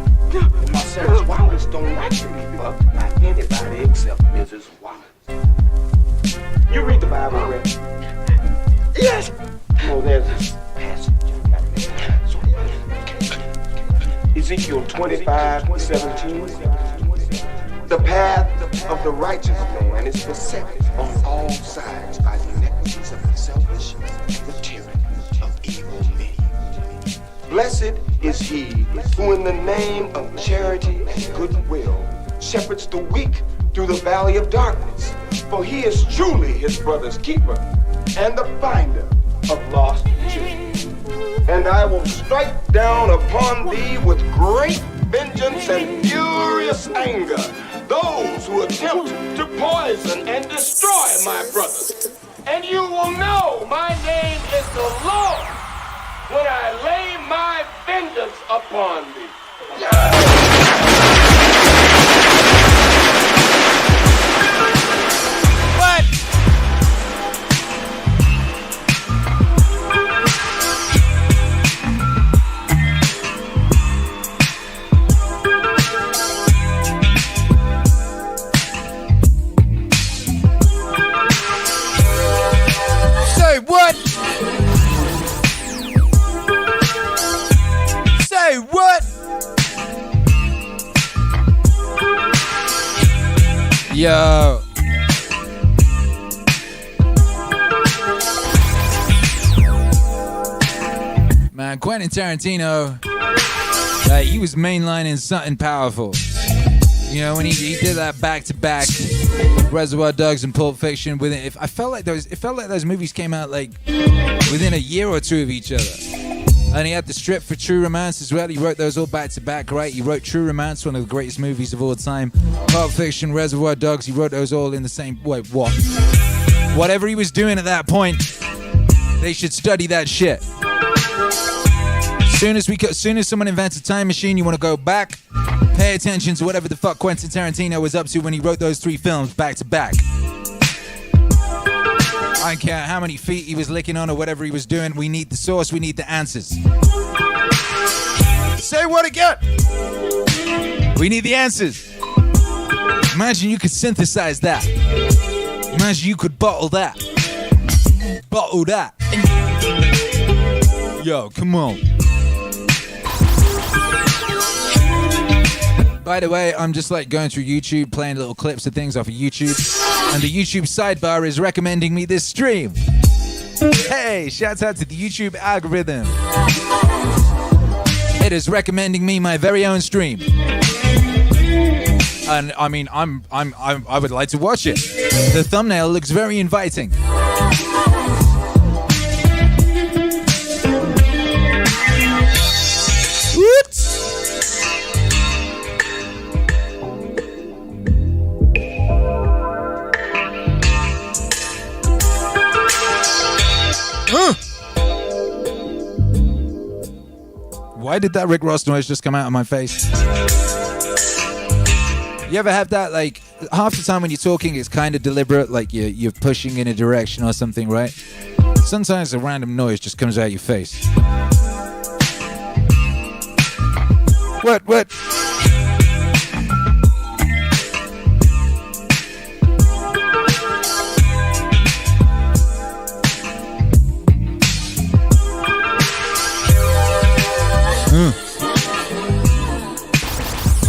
Marcellus Wallace don't like to be fucked by anybody except Mrs. Wallace. You read the Bible, Brett? Yes. Oh, there's this passage. Ezekiel 25:17. The path of the righteous man is beset on all sides by the iniquities of the selfish and the tyranny of evil men. Blessed is he who in the name of charity and goodwill shepherds the weak through the valley of darkness, for he is truly his brother's keeper and the finder of lost children. And I will strike down upon thee with great vengeance and furious anger those who attempt to poison and destroy my brothers. And you will know my name is the Lord when I lay my vengeance upon thee. What? Say what? Say what? Yo. Man, Quentin Tarantino, he was mainlining something powerful. You know, when he did that back-to-back Reservoir Dogs and Pulp Fiction with it, I felt like those movies came out like within a year or two of each other. And he had the strip for True Romance as well. He wrote those all back to back, right? He wrote True Romance, one of the greatest movies of all time. Pulp Fiction, Reservoir Dogs, he wrote those all in the same... Wait, what? Whatever he was doing at that point, they should study that shit. As soon as someone invents a time machine, you want to go back, pay attention to whatever the fuck Quentin Tarantino was up to when he wrote those 3 films back to back. I don't care how many feet he was licking on or whatever he was doing. We need the source. We need the answers. Say what again? We need the answers. Imagine you could synthesize that. Imagine you could bottle that. Bottle that. Yo, come on. By the way, I'm just like going through YouTube, playing little clips of things off of YouTube, and the YouTube sidebar is recommending me this stream. Hey, shout out to the YouTube algorithm. It is recommending me my very own stream. And I mean, I would like to watch it. The thumbnail looks very inviting. Why did that Rick Ross noise just come out of my face? You ever have that, like, half the time when you're talking, it's kind of deliberate, like you're pushing in a direction or something, right? Sometimes a random noise just comes out your face. What?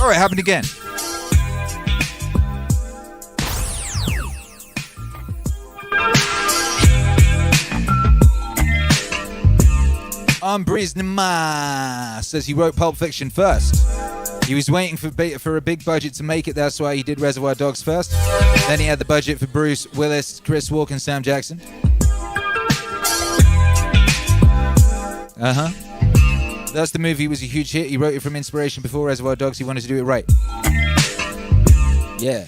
All right, happened again. Brisnama says he wrote Pulp Fiction first. He was waiting for a big budget to make it. That's why he did Reservoir Dogs first. Then he had the budget for Bruce Willis, Chris Walken, and Sam Jackson. That's the movie. Was a huge hit. He wrote it from inspiration before Reservoir Dogs. He wanted to do it right. Yeah.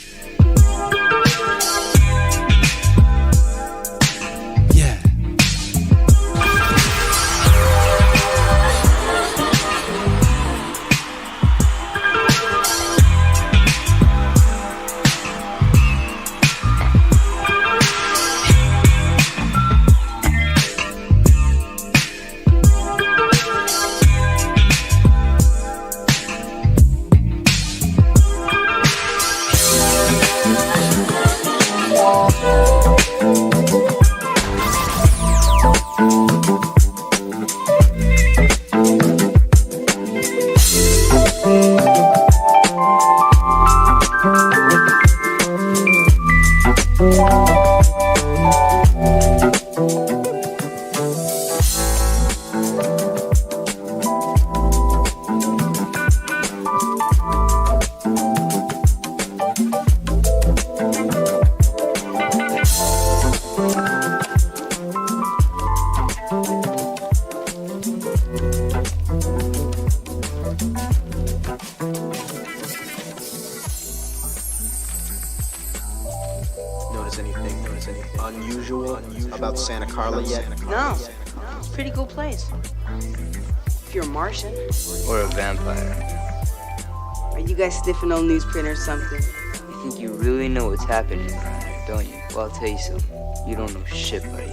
Sniffing on newsprint or something. You think you really know what's happening around here, don't you? Well, I'll tell you something. You don't know shit, buddy.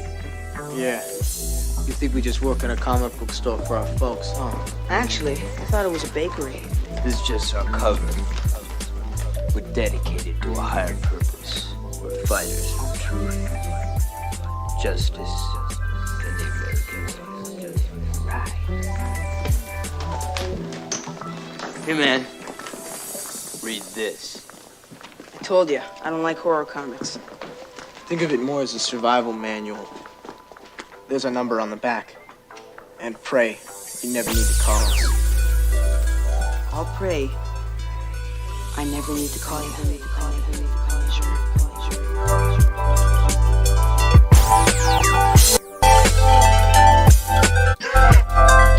Yeah. You think we just work in a comic book store for our folks, huh? Actually, I thought it was a bakery. This is just our cover. We're dedicated to a higher purpose. We're fighters for truth, justice, and the American way. Right. Hey, man. Read this. I told you, I don't like horror comics. Think of it more as a survival manual. There's a number on the back. And pray you never need to call us. I'll pray. I never need to call you.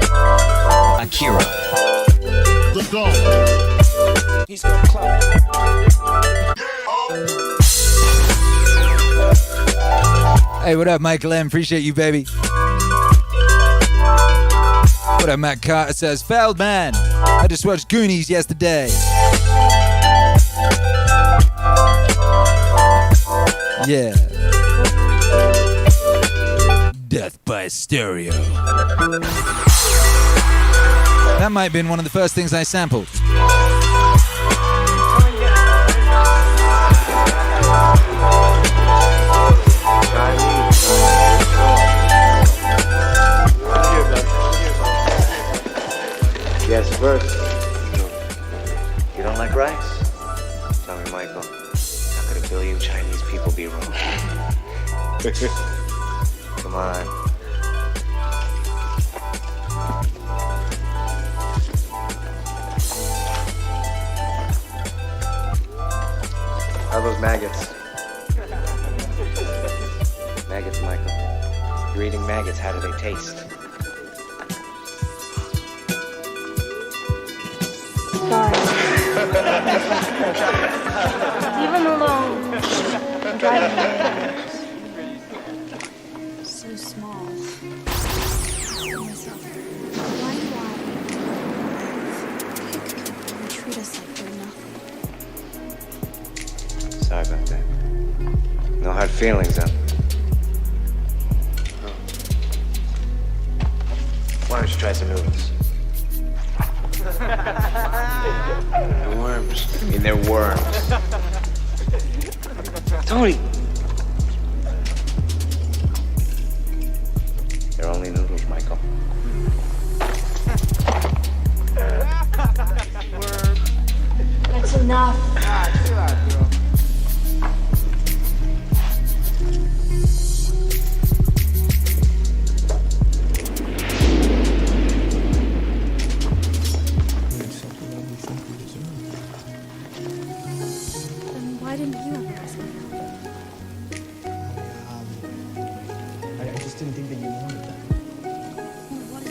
Sure. Hey, what up, Michael M? Appreciate you, baby. What up, Matt Carter says, Feldman, I just watched Goonies yesterday. Yeah. Death by stereo. That might have been one of the first things I sampled. Yes, first. You don't like rice? Tell me, Michael. How could a billion Chinese people be wrong? Come on. How are those maggots? Maggots, Michael. You're eating maggots. How do they taste? Sorry. Leave him alone. I'm driving me. So small. Why do I pick people and treat us like they're nothing? Sorry about that. No hard feelings, huh? Why don't you try some noodles? Worms. I mean, they're worms. Tony! They're only noodles, Michael. That's enough. Why didn't you ever ask me I just didn't think that you wanted that. what is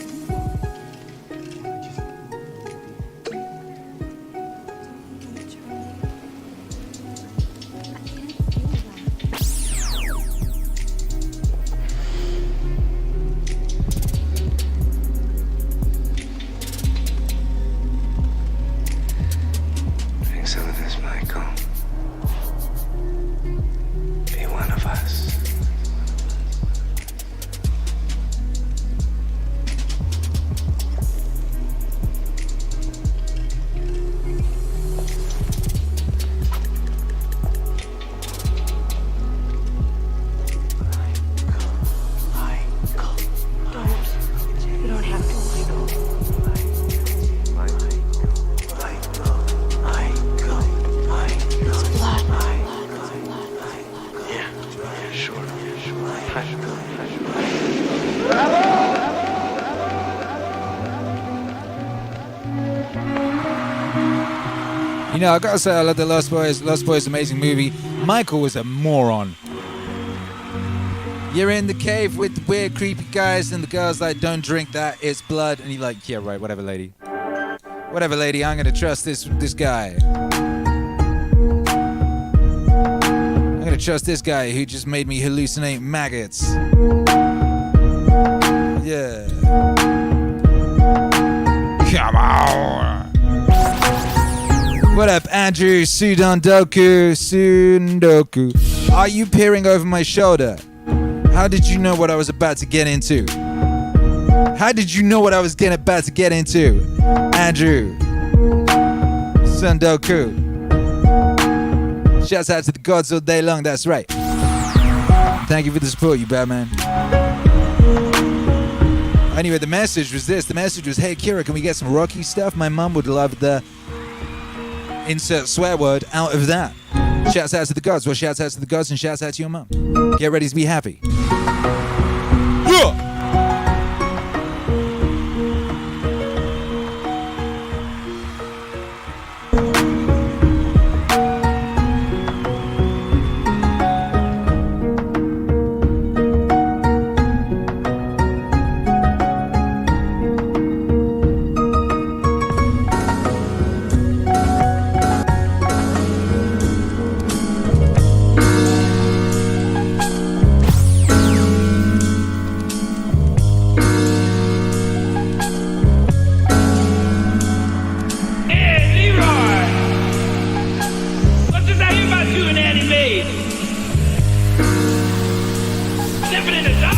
Drink some of this, Michael. Be one of us. You don't have to, Michael. It's blood. Yeah, sure. You know, I gotta say, I love the Lost Boys. Lost Boys, amazing movie. Michael was a moron. You're in the cave with the weird, creepy guys, and the girl's like, don't drink that, it's blood. And you're like, yeah, right, whatever, lady. Whatever, lady, I'm gonna trust this guy. I'm gonna trust this guy who just made me hallucinate maggots. Yeah. Come on. What up, Andrew Sundoku? Are you peering over my shoulder? How did you know what I was about to get into? How did you know what I was about to get into? Andrew Sundoku. Shouts out to the gods all day long, that's right. Thank you for the support, you bad man. Anyway, the message was this. The message was, hey, Akira, can we get some Rocky stuff? My mum would love the insert swear word out of that. Shouts out to the gods. Well, shouts out to the gods and shouts out to your mum. Get ready to be happy. Yeah! jumping in the dark?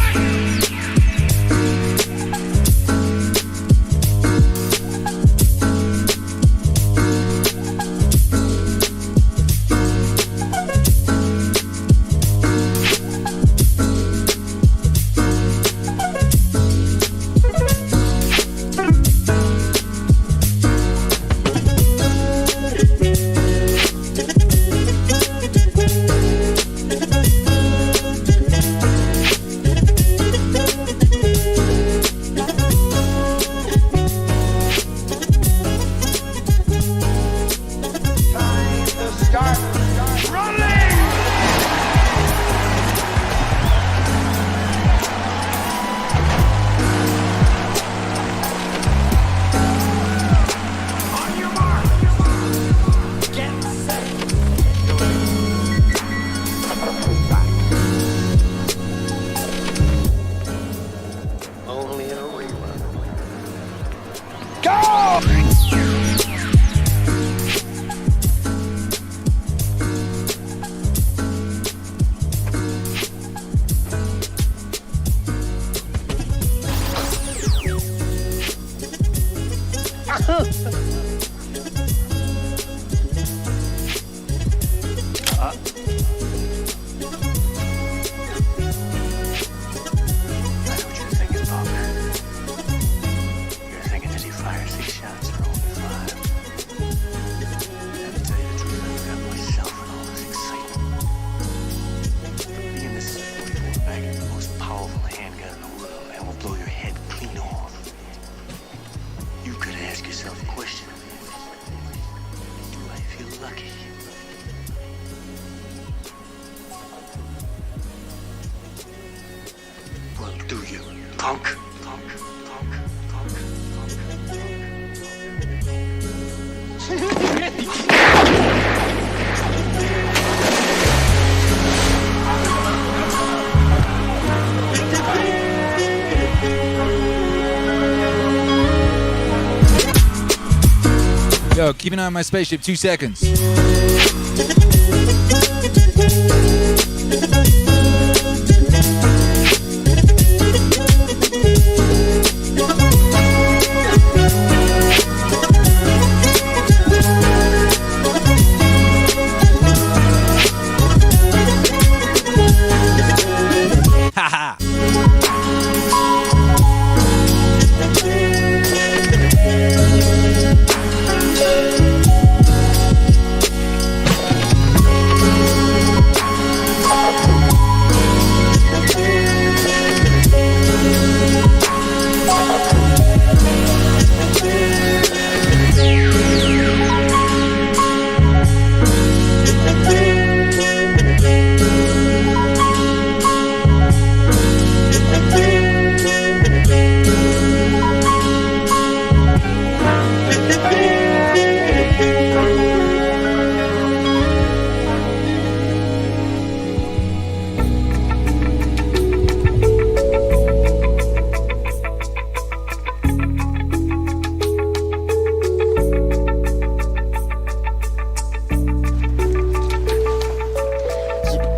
Yo, keep an eye on my spaceship, 2 seconds.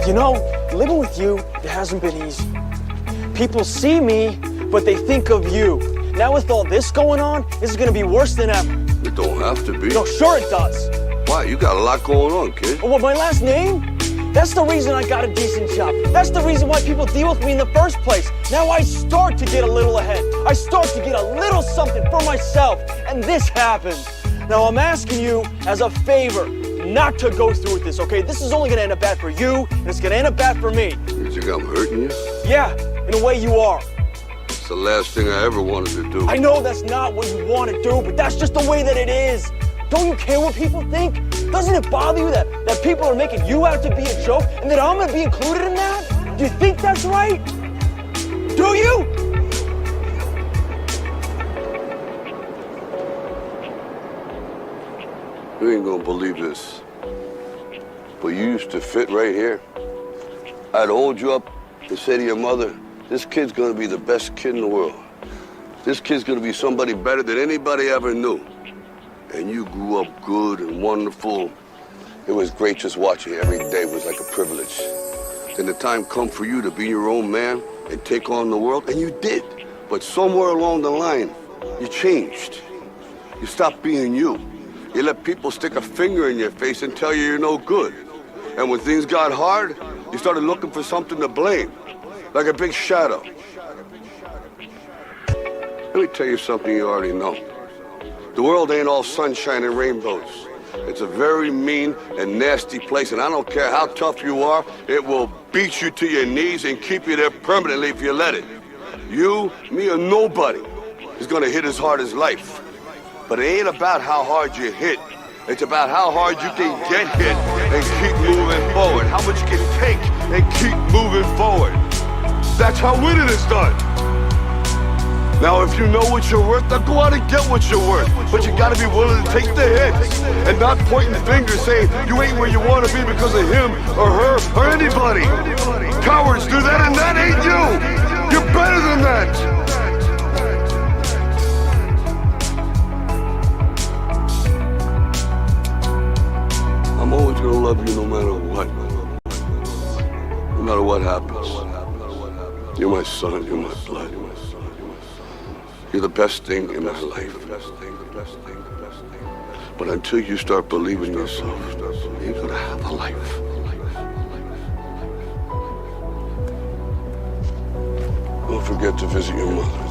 You know, living with you, it hasn't been easy. People see me, but they think of you. Now with all this going on, this is gonna be worse than ever. It don't have to be. No, sure it does. Why? You got a lot going on, kid. Oh, what, my last name? That's the reason I got a decent job. That's the reason why people deal with me in the first place. Now I start to get a little ahead. I start to get a little something for myself, and this happens. Now I'm asking you as a favor not to go through with this, okay? This is only gonna end up bad for you, and it's gonna end up bad for me. You think I'm hurting you? Yeah, in a way you are. It's the last thing I ever wanted to do. I know that's not what you want to do, but that's just the way that it is. Don't you care what people think? Doesn't it bother you that people are making you out to be a joke and that I'm gonna be included in that? Do you think that's right? Do you? You ain't gonna believe this, but you used to fit right here. I'd hold you up and say to your mother, this kid's gonna be the best kid in the world. This kid's gonna be somebody better than anybody ever knew. And you grew up good and wonderful. It was great just watching you every day. It was like a privilege. Then the time come for you to be your own man, and take on the world, and you did. But somewhere along the line, you changed. You stopped being you. You let people stick a finger in your face and tell you you're no good. And when things got hard, you started looking for something to blame, like a big shadow. Let me tell you something you already know. The world ain't all sunshine and rainbows. It's a very mean and nasty place, and I don't care how tough you are, it will beat you to your knees and keep you there permanently if you let it. You, me, or nobody is gonna hit as hard as life. But it ain't about how hard you hit. It's about how hard you can get hit and keep moving forward. How much you can take and keep moving forward. That's how winning is done. Now, if you know what you're worth, then go out and get what you're worth. But you gotta be willing to take the hits and not pointing fingers saying you ain't where you wanna be because of him or her or anybody. Cowards do that, and that ain't you. You're better than that. I'm always gonna love you no matter what. No matter what happens. You're my son, you're my blood. You're the best thing in my life. But until you start believing yourself, you ain't gonna have a life. Don't forget to visit your mother.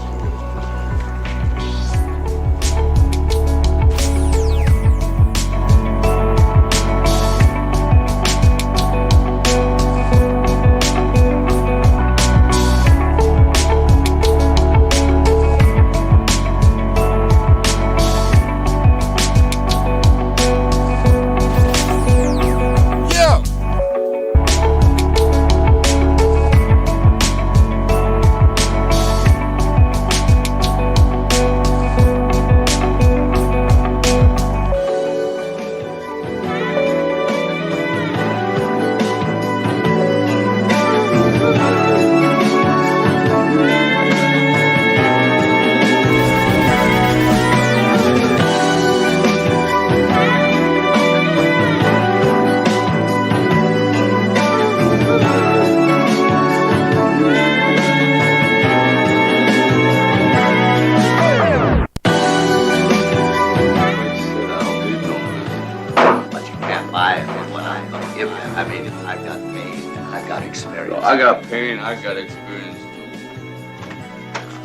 I got experience too.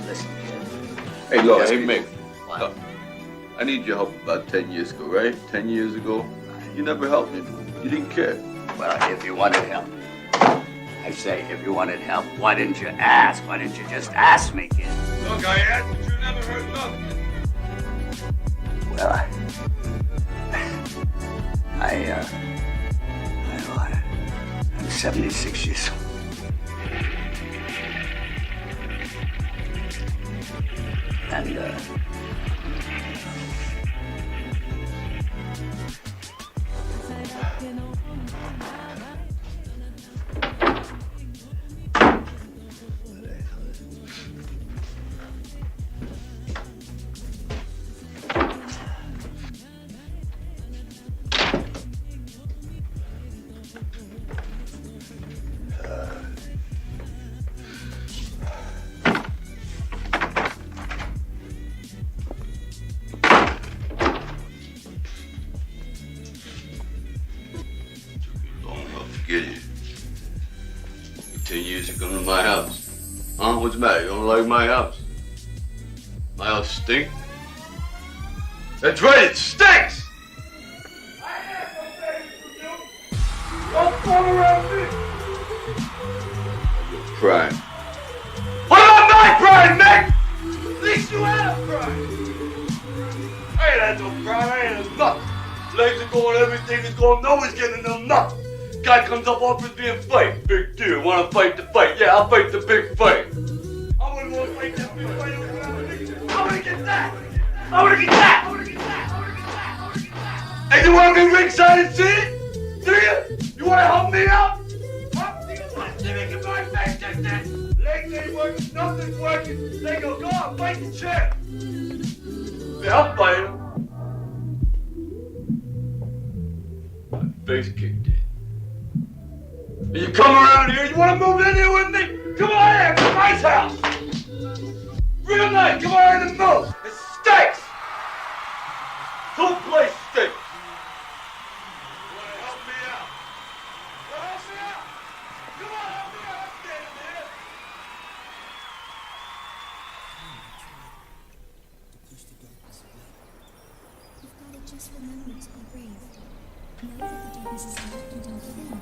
Listen, kid. Hey, look, hey, Mick. Look, I need your help about 10 years ago, right? 10 years ago. You never helped me. You didn't care. Well, if you wanted help, I say, if you wanted help, why didn't you ask? Why didn't you just ask me, kid? Look, I asked, but you never heard nothing. Well, I'm 76 years old. And, Get you. 10 years you come to my house. Huh? What's the matter? You don't like my house? My house stinks? That's right, it stinks! Don't come around me! You're crying. What about my crying, Nick? At least you had a cry. I ain't had no cry, I ain't had nothing. Legs are going, everything is going, nobody's getting no nothing. Guy comes up offers me a fight. Big deal. Wanna fight the fight? Yeah, I'll fight the big fight. I wouldn't want to fight that big fight. I wanna get that. I wanna get that. And you want me ringside and see it? Do you? You wanna help me out? Legs ain't working, nothing's working. They go on, fight the chair. Yeah, I'll fight him. My face kicked in. You come around here, you want to move in here with me? Come on in, come on man, come on in the mouth. It stinks. Whole place stinks. Just remember to be brave. Know that the darkness is left and don't give in.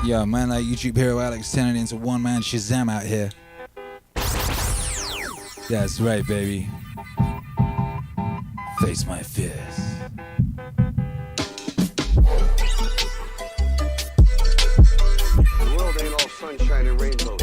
Yo, man, like YouTube hero Alex turning into one-man Shazam out here. That's right, baby. Face my fears. The world ain't all sunshine and rainbows.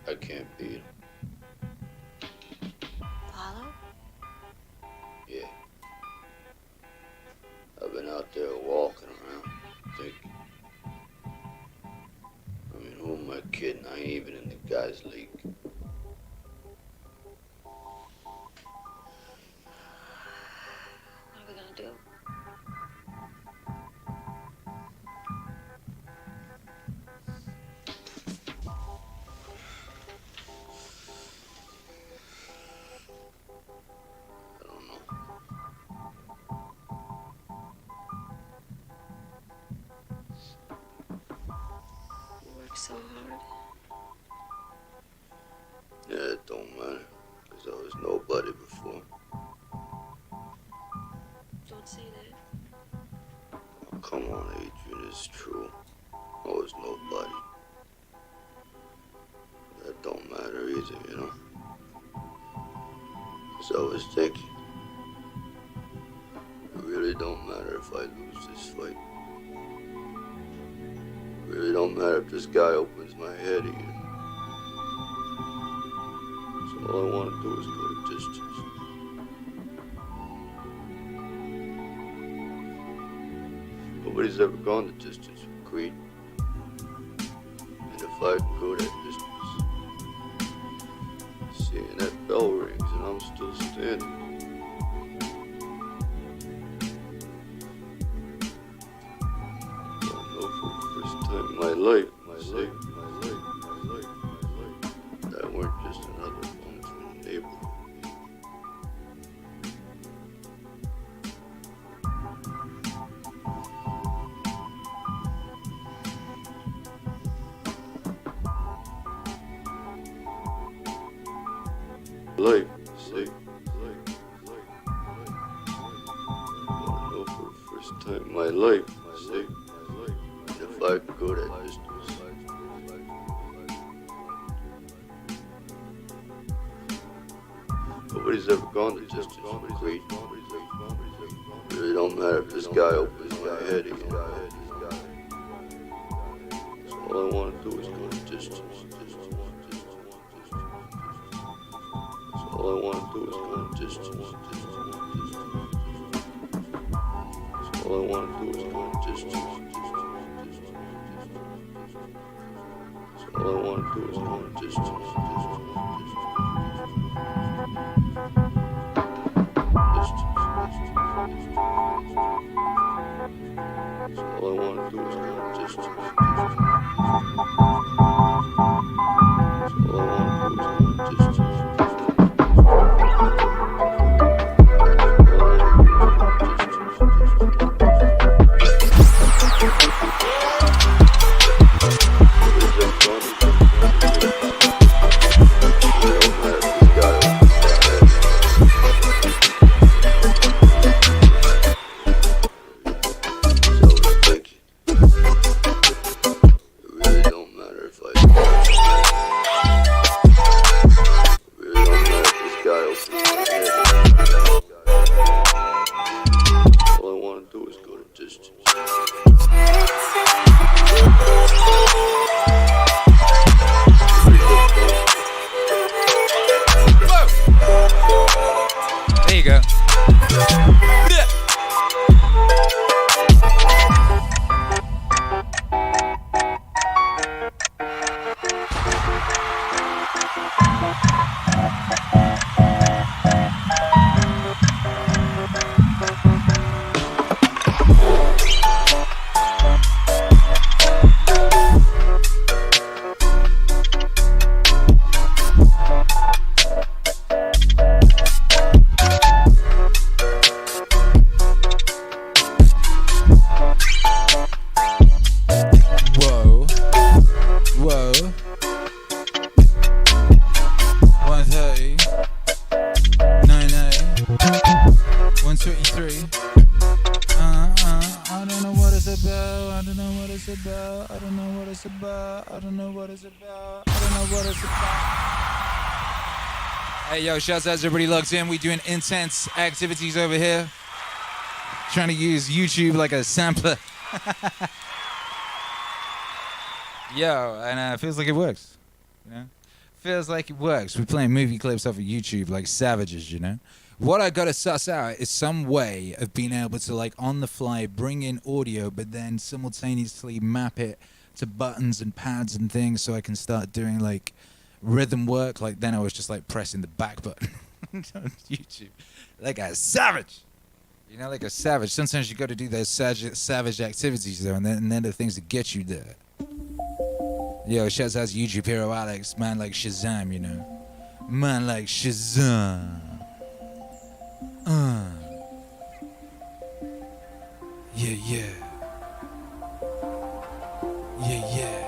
I can't beat him. Follow? Yeah. I've been out there walking around, thinking. I mean, who am I kidding? I ain't even in the guys' league. What are we gonna do? was nobody before. Don't say that. Oh, come on, Adrian, it's true. I was nobody. That don't matter either, you know? 'Cause I was thinking, it really don't matter if I lose this fight. It really don't matter if this guy opens my head again. So all I want to do is go the distance. Nobody's ever gone the distance with greed. And if I can go that distance, seeing that bell rings and I'm still standing. Don't know for the first time in my life, that weren't just another one from the neighborhood. Life, see, don't know for the first time in my life, see, and if I could go that distance. Nobody's ever gone the distance with greed. It really don't matter if this guy opens my head again. So all I want to do is go the distance. All I want to do is go the distance. All I want to do is go the distance. All I want to do is go the distance. All I want to do is go the distance. All I want to do is go the distance. Hey, yo, shouts out to everybody logged in. We doing intense activities over here. Trying to use YouTube like a sampler. Yo, and feels like it works. You know? Feels like it works. We're playing movie clips off of YouTube like savages, you know? What I gotta suss out is some way of being able to, like, on the fly, bring in audio, but then simultaneously map it to buttons and pads and things so I can start doing, like, rhythm work. Like, then I was just, like, pressing the back button on YouTube. Like a savage. You know, like a savage. Sometimes you gotta do those savage activities, though, and then the things that get you there. Yo, shouts out to YouTube hero Alex. Man like Shazam, you know. Man like Shazam. Yeah, yeah. Yeah, yeah.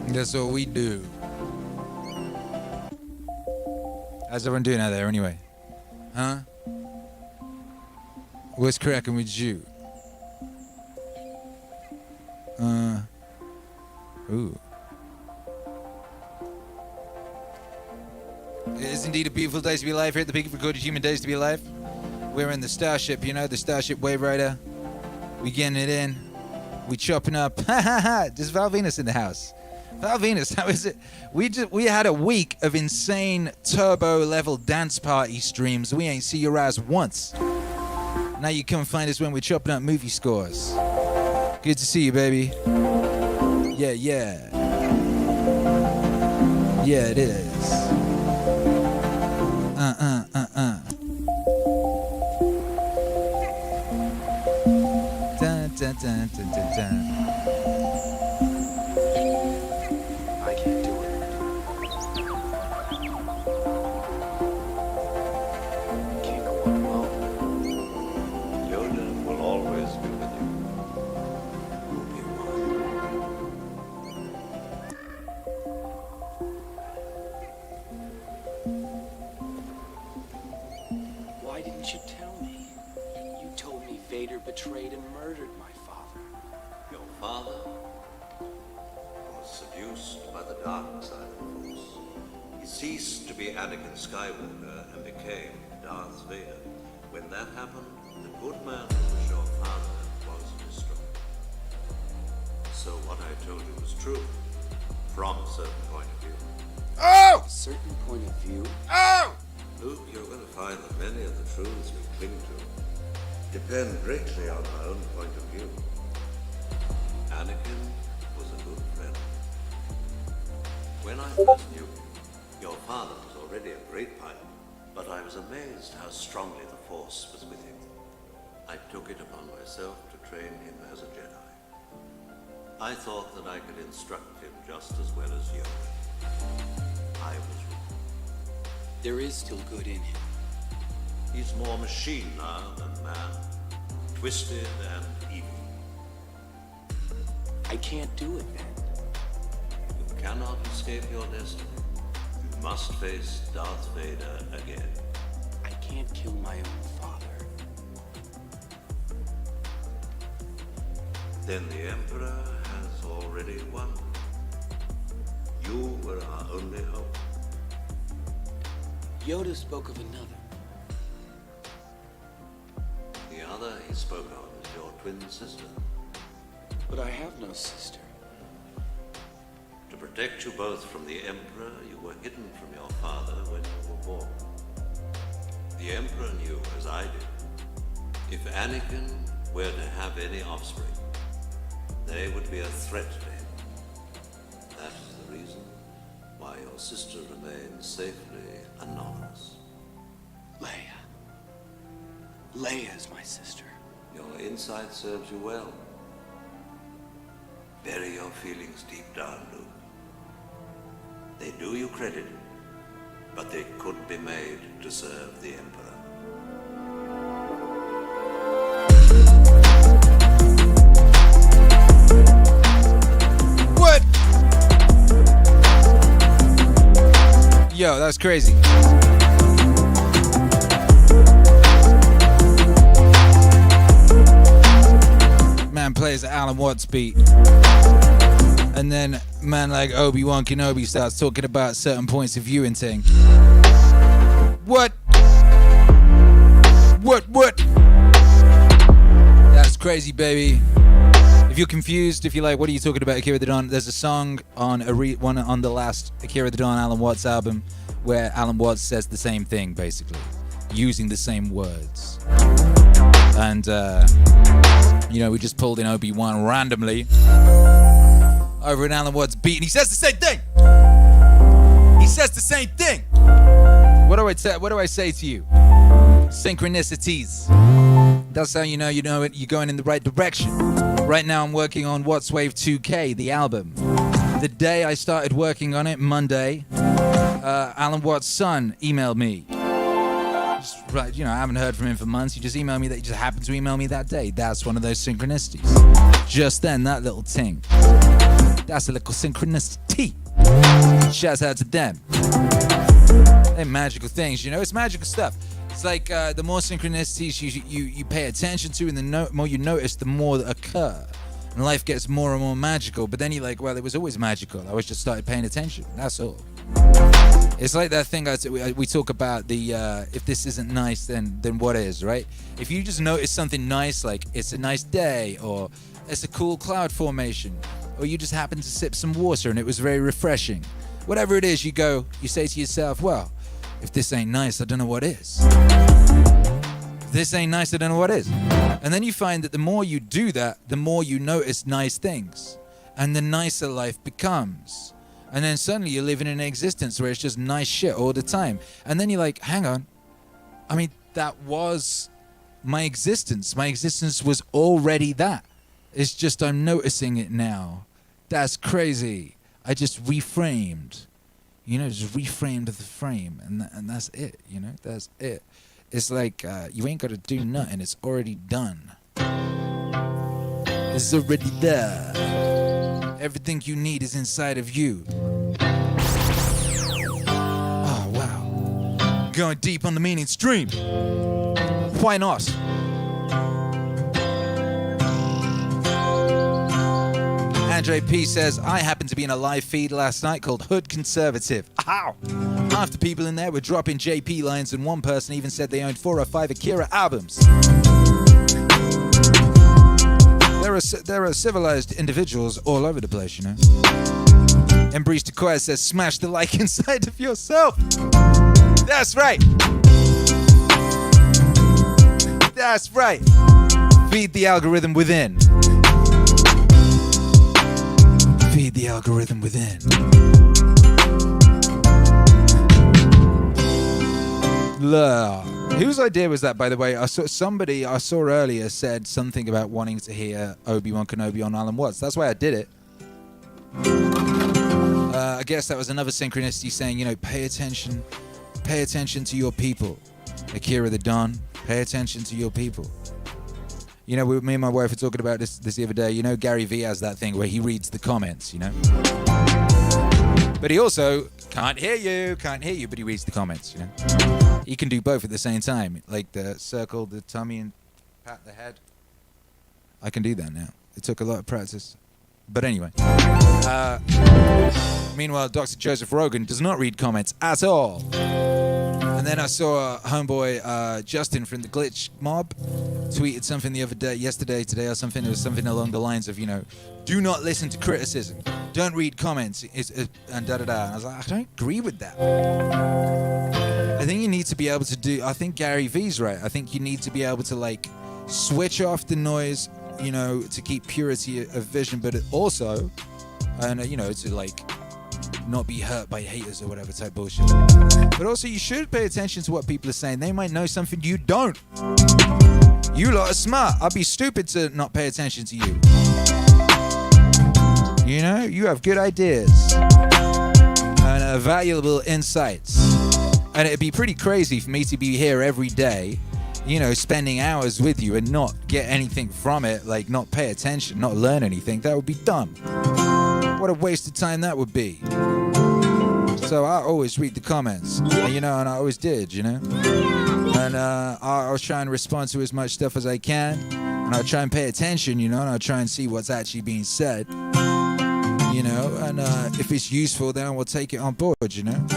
That's what we do. How's everyone doing out there anyway? Huh? What's cracking with you? Ooh. It is indeed a beautiful day to be alive here at the peak of recorded human days to be alive. We're in the Starship, you know, the Starship Wave Rider. We getting it in. We chopping up. Ha ha ha! There's Val Venus in the house. Val Venus, how is it? We had a week of insane turbo level dance party streams. We ain't see your ass once. Now you come find us when we're chopping up movie scores. Good to see you, baby. Yeah, yeah. Yeah, it is. Dun, dun, dun, dun, dun, dun. I can't do it. Can't go on alone. Yoda will always be with you. Why didn't you tell me? You told me Vader betrayed and murdered my father. Your father was seduced by the dark side of the Force. He ceased to be Anakin Skywalker and became Darth Vader. When that happened, the good man who was your father was destroyed. So what I told you was true, from a certain point of view. Oh! A certain point of view? Oh! Luke, you're going to find that many of the truths we cling to depend greatly on our own point of view. Anakin was a good friend. When I first knew him, your father was already a great pilot, but I was amazed how strongly the Force was with him. I took it upon myself to train him as a Jedi. I thought that I could instruct him just as well as you. I was wrong. There is still good in him. He's more machine now than man, twisted and evil. I can't do it then. You cannot escape your destiny. You must face Darth Vader again. I can't kill my own father. Then the Emperor has already won. You were our only hope. Yoda spoke of another. The other he spoke of is your twin sister. But I have no sister. To protect you both from the Emperor, you were hidden from your father when you were born. The Emperor knew, as I did, if Anakin were to have any offspring, they would be a threat to him. That is the reason why your sister remains safely anonymous. Leia. Leia is my sister. Your insight serves you well. Bury your feelings deep down, Luke. They do you credit, but they could be made to serve the Emperor. What? Yo, that's crazy. Man plays the Alan Watts beat. And then man like Obi-Wan Kenobi starts talking about certain points of view and thing. What? What? That's crazy, baby. If you're confused, if you're like, what are you talking about, Akira the Don? There's a song on one on the last Akira the Don Alan Watts album where Alan Watts says the same thing, basically, using the same words. And, we just pulled in Obi-Wan randomly over an Alan Watts beat, and he says the same thing. He says the same thing. What do I say to you? Synchronicities. That's how you know it. You're going in the right direction. Right now, I'm working on Watts Wave 2K, the album. The day I started working on it, Monday, Alan Watts' son emailed me. I haven't heard from him for months. He just emailed me. He just happened to email me that day. That's one of those synchronicities. Just then, that little ting. That's a little synchronicity. Shouts out to them. They're magical things, you know. It's magical stuff. It's like the more synchronicities you pay attention to, and the more you notice, the more that occur. And life gets more and more magical. But then you're like, well, it was always magical. I just started paying attention. That's all. It's like that thing we talk about, the if this isn't nice, then what is, right? If you just notice something nice, like it's a nice day, or it's a cool cloud formation, or you just happen to sip some water and it was very refreshing. Whatever it is, you say to yourself, well, if this ain't nice, I don't know what is. If this ain't nice, I don't know what is. And then you find that the more you do that, the more you notice nice things. And the nicer life becomes. And then suddenly you're living in an existence where it's just nice shit all the time. And then you're like, hang on. I mean, that was my existence. My existence was already that. It's just I'm noticing it now. That's crazy. I just reframed. You know, just reframed the frame. And that's it, you know? That's it. It's like you ain't got to do nothing. It's already done. It's already there. Everything you need is inside of you. Oh, wow. Going deep on the meaning stream. Why not? Andre P says, I happened to be in a live feed last night called Hood Conservative. Ow! Half the people in there were dropping JP lines, and one person even said they owned 4 or 5 Akira albums. There are civilized individuals all over the place, you know. Embrace Decoy says, smash the like inside of yourself. That's right. That's right. Feed the algorithm within. Feed the algorithm within. Whose idea was that, by the way? I saw earlier said something about wanting to hear Obi-Wan Kenobi on Alan Watts. That's why I did it. I guess that was another synchronicity saying, you know, pay attention to your people. Akira the Don, pay attention to your people. You know, me and my wife were talking about this the other day. You know, Gary Vee has that thing where he reads the comments, you know. But he also can't hear you, but he reads the comments, you know. He can do both at the same time, like the circle, the tummy, and pat the head. I can do that now. It took a lot of practice. But anyway. Meanwhile, Dr. Joseph Rogan does not read comments at all. And then I saw homeboy Justin from the Glitch Mob tweeted something the other day, today or something. It was something along the lines of, you know, do not listen to criticism. Don't read comments. And da-da-da. And I was like, I don't agree with that. I think you need to be able to do, I think Gary Vee's right. I think you need to be able to, like, switch off the noise, you know, to keep purity of vision, but also, and you know, to, like, not be hurt by haters or whatever type bullshit. But also, you should pay attention to what people are saying. They might know something you don't. You lot are smart. I'd be stupid to not pay attention to you. You know, you have good ideas and valuable insights. And it'd be pretty crazy for me to be here every day, you know, spending hours with you and not get anything from it, like not pay attention, not learn anything. That would be dumb. What a waste of time that would be. So I always read the comments, you know, and I always did, you know. And I'll try and respond to as much stuff as I can. And I'll try and pay attention, you know, and I'll try and see what's actually being said, you know. And if it's useful, then I will take it on board, you know.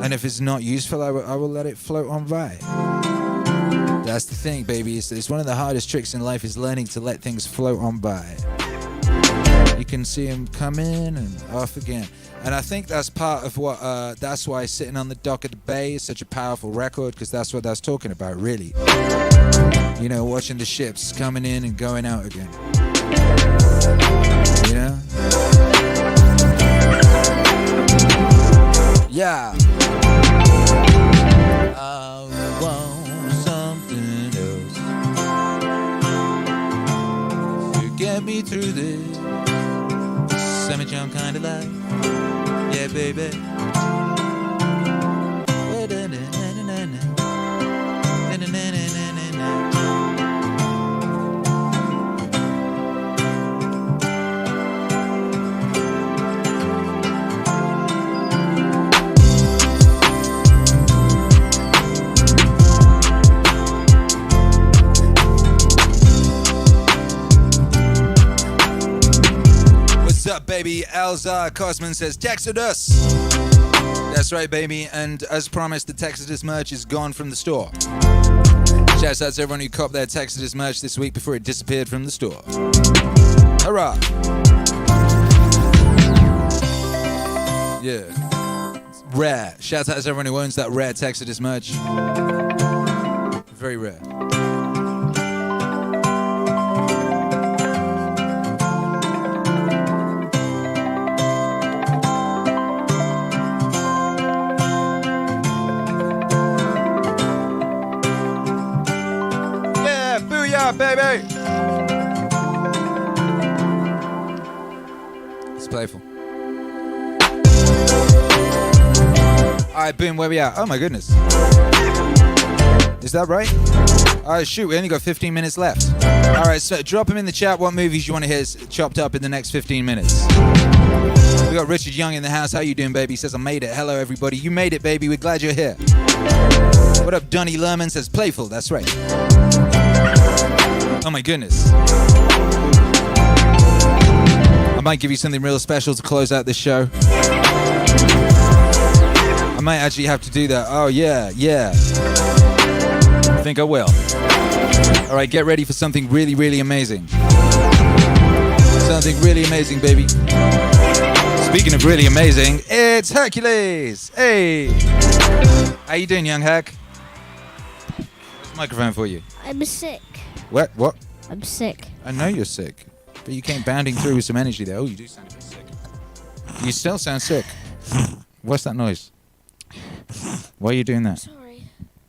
And if it's not useful, I will let it float on by. That's the thing, baby. It's one of the hardest tricks in life is learning to let things float on by. You can see them come in and off again. And I think that's part of what, that's why Sitting on the Dock of the Bay is such a powerful record, because that's what that's talking about, really. You know, watching the ships coming in and going out again. You know? Yeah. I want something else to get me through this semi-jump kind of life. Yeah, baby. up, baby? Elzar Cosman says, Texadus. That's right, baby. And as promised, the Texadus merch is gone from the store. Shouts out to everyone who copped their Texadus merch this week before it disappeared from the store. Hurrah! Yeah. Rare. Shout out to everyone who owns that rare Texadus merch. Very rare. Yeah, booyah, baby! It's playful. Alright, boom, where we at? Oh my goodness. Is that right? Oh shoot, we only got 15 minutes left. Alright, so drop them in the chat what movies you want to hear chopped up in the next 15 minutes. We got Richard Young in the house. How you doing, baby? He says, I made it. Hello, everybody. You made it, baby. We're glad you're here. What up, Donnie Lerman says, playful. That's right. Oh my goodness. I might give you something real special to close out this show. I might actually have to do that. Oh, yeah. I think I will. All right, get ready for something really, really amazing. Something really amazing, baby. Speaking of really amazing, it's Hercules. Hey. How you doing, young Herc? Where's the microphone for you? I'm sick. What? I'm sick. I know you're sick, but you came bounding through with some energy there. Oh, you do sound a bit sick. You still sound sick. What's that noise? Why are you doing that? Sorry.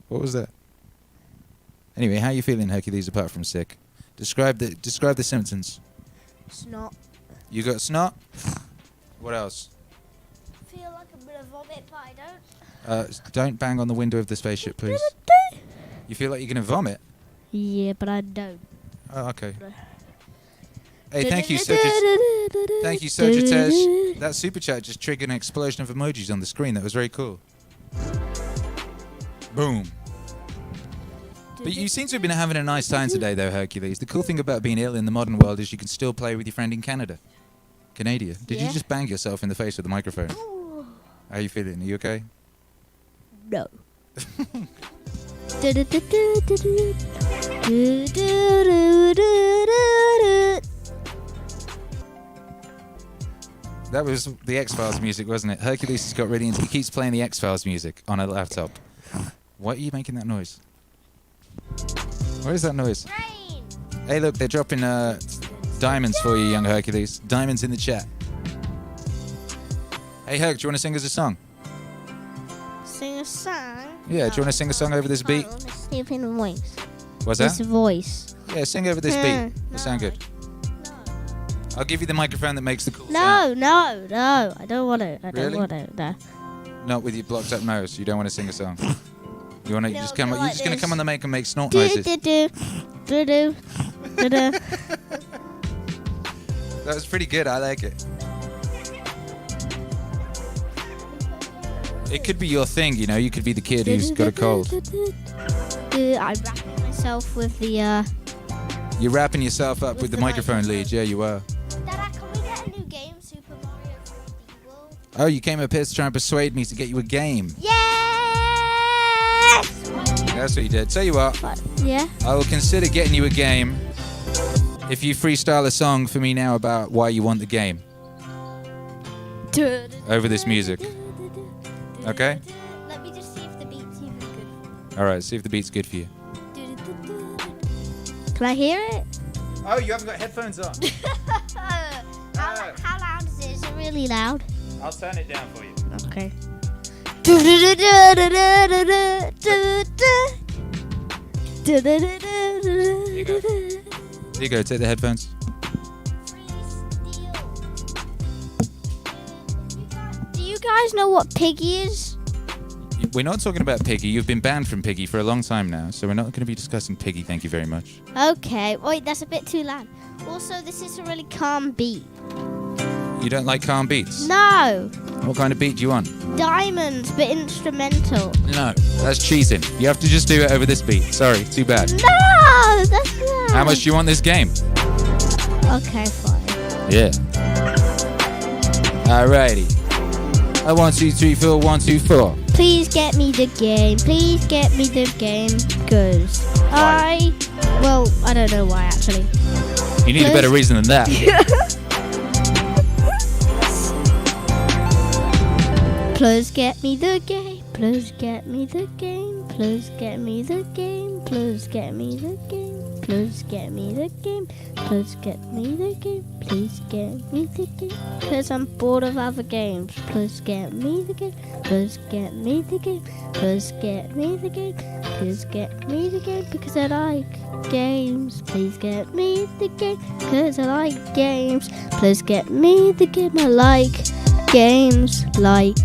What was that? Anyway, how are you feeling, Hercules, apart from sick? Describe the symptoms. Snot. You got snot? What else? I feel like I'm gonna vomit, but I don't. Don't bang on the window of the spaceship, please. You feel like you're gonna vomit? Yeah, but I don't. Oh, okay. Hey, thank you, Thank you, Sojitesh. That super chat just triggered an explosion of emojis on the screen. That was very cool. Boom. But you seem to have been having a nice time today, though, Hercules. The cool thing about being ill in the modern world is you can still play with your friend in Canada. Canada. Did you just bang yourself in the face with the microphone? How are you feeling? Are you okay? No. That was the X-Files music, wasn't it? Hercules has got really into... He keeps playing the X-Files music on a laptop. Why are you making that noise? What is that noise? Rain. Hey, look, they're dropping diamonds for you, young Hercules. Diamonds in the chat. Hey, Herc, do you want to sing us a song? Sing a song? Yeah, do you want to sing a song over this beat? Stupid voice. What's that? This voice. Yeah, sing over this beat. It'll sound good. I'll give you the microphone that makes the cool sound. No. I don't want it. I don't want it. No. Not with your blocked up nose. You don't want to sing a song. You want to just come? like You're just gonna this. come on the mic and make snort noises. Do. That was pretty good. I like it. It could be your thing, you know. You could be the kid who's got a cold. I wrap myself with the. You're wrapping yourself up with the microphone lead. Yeah, you are. Dada, can we get a new game, Super Mario 3D World? Oh, you came up here to try and persuade me to get you a game. Yes! That's what you did. Tell you what. Yeah? I will consider getting you a game if you freestyle a song for me now about why you want the game. Over this music. Okay? Let me just see if the beat's even good. Alright, see if the beat's good for you. Can I hear it? Oh, you haven't got headphones on. How loud is it? Is it really loud? I'll turn it down for you. Okay. Here you go, take the headphones. Do you guys know what Piggy is? We're not talking about Piggy. You've been banned from Piggy for a long time now, so we're not going to be discussing Piggy. Thank you very much. Okay. Wait, that's a bit too loud. Also, this is a really calm beat. You don't like calm beats? No. What kind of beat do you want? Diamonds, but instrumental. No, that's cheating. You have to just do it over this beat. Sorry, too bad. No, that's loud. How much do you want this game? Okay, fine. Yeah. Alrighty. 1, 2, 3, 4, 1, 2, 4. Please get me the game. Please get me the game. Because I don't know why actually. You need a better reason than that. Please get me the game. Please get me the game. Please get me the game. Please get me the game. Please get me the game. Please get me the game. Please get me the game. Because I'm bored of other games. Please get me the game. Please get me the game. Please get me the game. Please get me the game. Because I like games. Please get me the game. Because I like games. Please get me the game. I like games. Like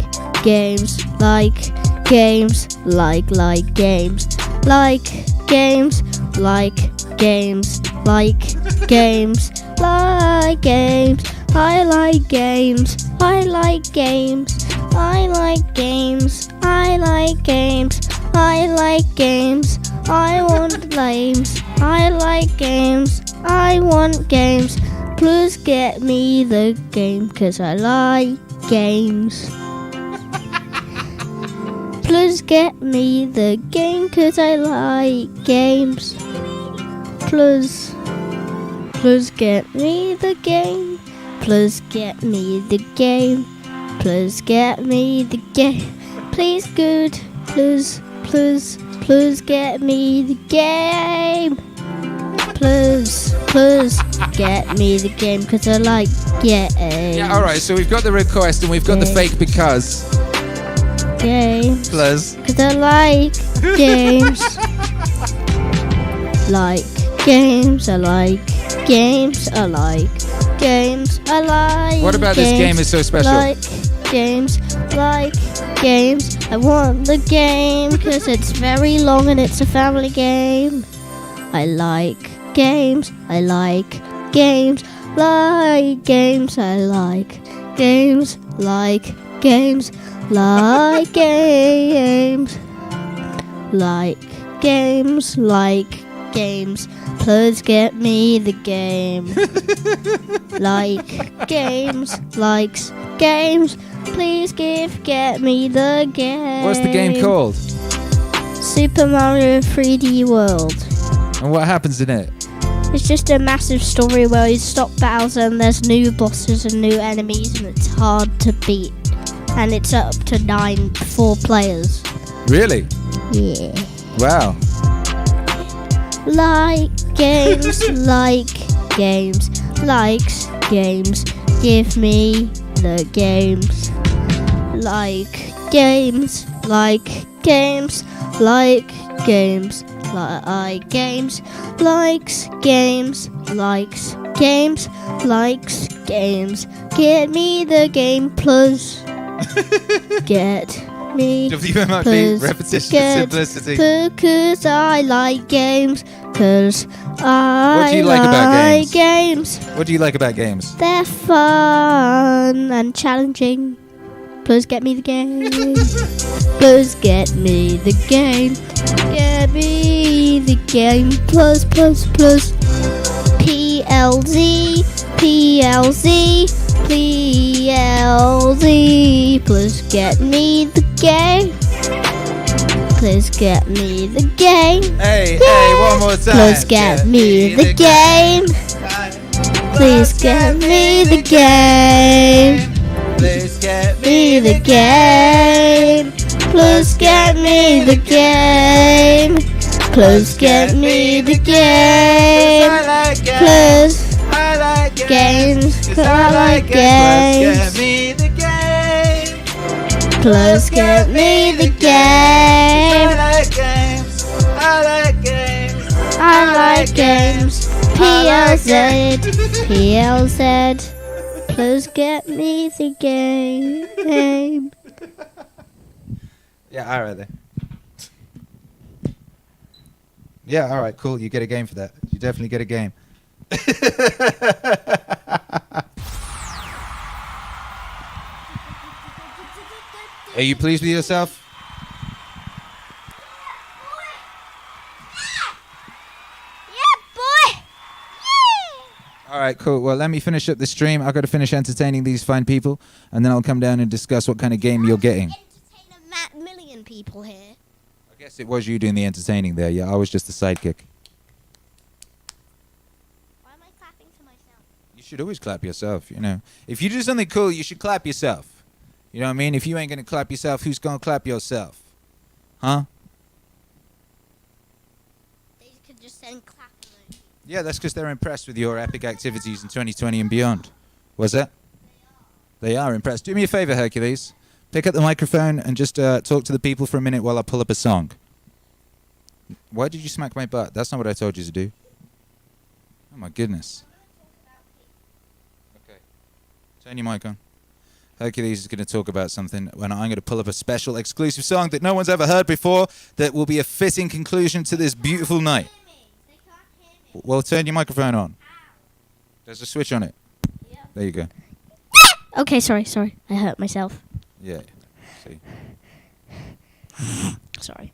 games. Like games. Like games. Like games. Like games, like games, like games. I like games. I like games. I like games. I like games. I like games. I want games. I like games. I want games. Please get me the game, 'cause I like games. Please get me the game, 'cause I like games. Please get me the game. Please get me the game. Please get me the game. Please good. Please get me the game. Please get me the game, 'cause I like games. Yeah, alright, so we've got the request and we've got the fake because. Games. Plus. 'Cause I like games. Like games, I like games, I like games, I like. What about games, this game is so special? Like games, like games. I want the game because it's very long and it's a family game. I like games, I like games, like games, I like games, like games, like games, like games, like games. Please get me the game. Like games, likes games. Please get me the game. What's the game called? Super Mario 3D World. And what happens in it? It's just a massive story where you stop Bowser and there's new bosses and new enemies and it's hard to beat. And it's up to 4 players. Really? Yeah. Wow. Like games, like games, likes games. Give me the games. Like games, like games, like games, like games, likes games, likes games, likes games. Get me the game, plus. Get me. WMIP, repetition, simplicity. Because I like games. Because I What do you like about games. What do you like about games? They're fun and challenging. Please get me the game. Please get me the game. Get me the game. Plus. PLZ. PLZ. Please get me the game. Please get me the game. Hey, one more time. Please get me the game. Please get me the game. Please get Me the game. Please get me the game. Please get me the game. Please. I like games. I like games. Please get me the game. Please get me the game. I like games. I like games. I like games. PLZ. Please get me the game. Yeah, alright then. Yeah, alright, cool. You get a game for that. You definitely get a game. Are you pleased with yourself? right, cool. Well, let me finish up the stream. I've got to finish entertaining these fine people, and then I'll come down and discuss what kind of game you're getting. Entertain a million people here. I guess it was you doing the entertaining there. Yeah, I was just the sidekick. Why am I clapping to myself? You should always clap yourself, you know. If you do something cool, you should clap yourself. You know what I mean? If you ain't going to clap yourself, who's going to clap yourself? Huh? They could just send clap emojis. Yeah, that's because they're impressed with your epic activities in 2020 and beyond. Was it? They are impressed. Do me a favor, Hercules. Pick up the microphone and just talk to the people for a minute while I pull up a song. Why did you smack my butt? That's not what I told you to do. Oh my goodness. Okay. Turn your mic on. Hercules is going to talk about something when I'm going to pull up a special exclusive song that no one's ever heard before that will be a fitting conclusion to this beautiful night. Well, turn your microphone on. There's a switch on it. There you go. Okay, sorry. I hurt myself. Yeah. See. Sorry.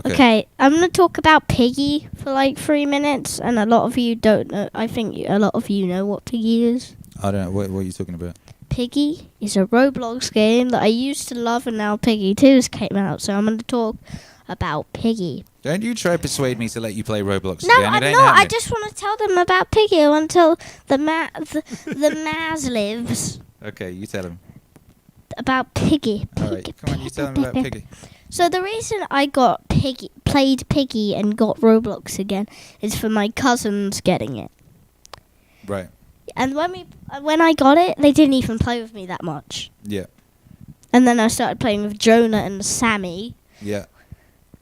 Okay, I'm going to talk about Piggy for like 3 minutes, and a lot of you don't know. I think a lot of you know what Piggy is. I don't know. What are you talking about? Piggy is a Roblox game that I used to love, and now Piggy 2 came out, so I'm going to talk about Piggy. Don't you try to persuade me to let you play Roblox No, again. It ain't I happening. just want to tell them about Piggy until the Maz lives. Okay, you tell him. About Piggy. All right, come on, you tell him about Piggy. So the reason I played Piggy and got Roblox again is for my cousins getting it. Right. And when I got it, they didn't even play with me that much. Yeah. And then I started playing with Jonah and Sammy. Yeah.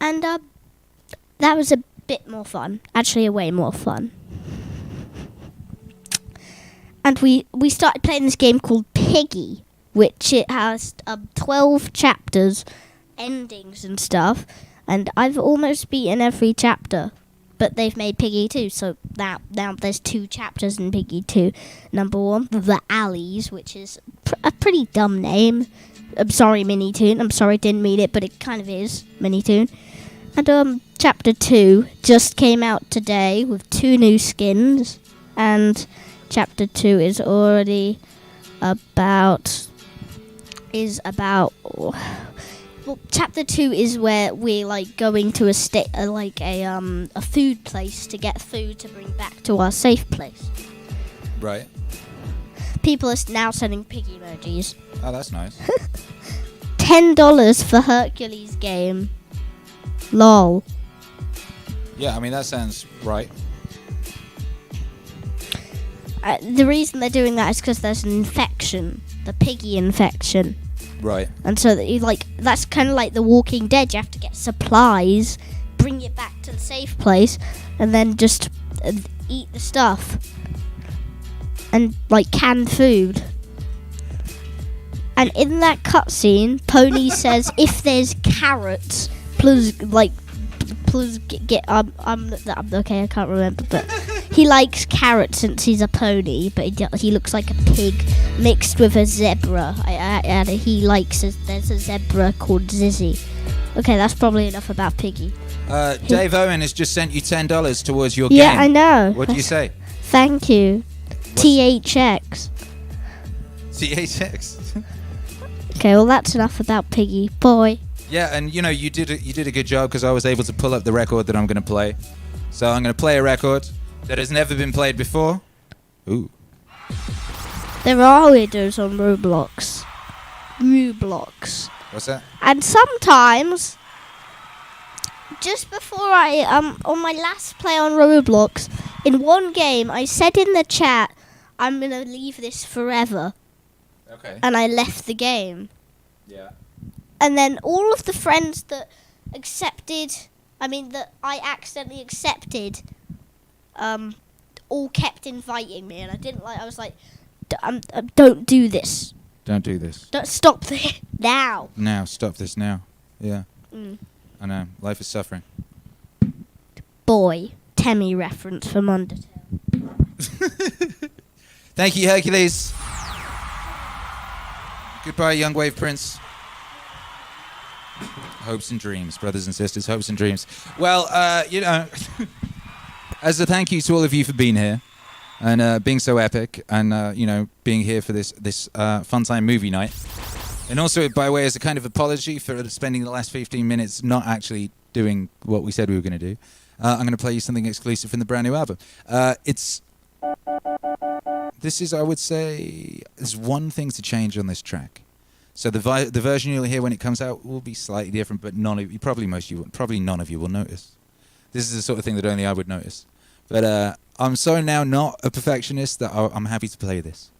And that was a bit more fun. Actually, way more fun. And we started playing this game called Piggy, which it has 12 chapters, endings and stuff. And I've almost beaten every chapter. But they've made Piggy 2, so now there's 2 chapters in Piggy 2. Number 1, The Alleys, which is a pretty dumb name. I'm sorry, Minitoon. I'm sorry I didn't mean it, but it kind of is, Minitoon. And chapter 2 just came out today with 2 new skins. And chapter 2 is already about... Well, chapter 2 is where we're like going to a food place to get food to bring back to our safe place. Right. People are now sending Piggy emojis. Oh, that's nice. $10 for Hercules game. Lol. Yeah, I mean, that sounds right. The reason they're doing that is because there's an infection. The Piggy infection. Right. And so that's kind of like The Walking Dead. You have to get supplies, bring it back to the safe place, and then just eat the stuff. And like canned food. And in that cutscene, Pony says, "If there's carrots, please get." Okay, I can't remember, but he likes carrots since he's a pony, but he looks like a pig mixed with a zebra. And he likes there's a zebra called Zizzy. Okay, that's probably enough about Piggy. Dave Owen has just sent you $10 towards your game. Yeah, I know. What do you say? Thank you. THX. THX. Okay, well that's enough about Piggy. Boy. Yeah, and you know you did a good job because I was able to pull up the record that I'm going to play. So I'm going to play a record that has never been played before. Ooh. There are weirdos on Roblox. What's that? And sometimes, just before on my last play on Roblox, in one game, I said in the chat, I'm going to leave this forever. Okay. And I left the game. Yeah. And then all of the friends that that I accidentally accepted, all kept inviting me, and I was like, don't do this. Don't do this. Don't stop this now. Now, stop this now. Yeah. Mm. I know. Life is suffering. Boy, Temmie reference from Undertale. Thank you, Hercules. Goodbye, Young Wave Prince. Hopes and dreams, brothers and sisters. Hopes and dreams. Well, as a thank you to all of you for being here and being so epic and, being here for this fun time movie night. And also, by way as a kind of apology for spending the last 15 minutes not actually doing what we said we were going to do, I'm going to play you something exclusive from the brand new album. This is, I would say, there's one thing to change on this track. So the version you'll hear when it comes out will be slightly different, but probably none of you will notice. This is the sort of thing that only I would notice. But I'm so now not a perfectionist that I'm happy to play this.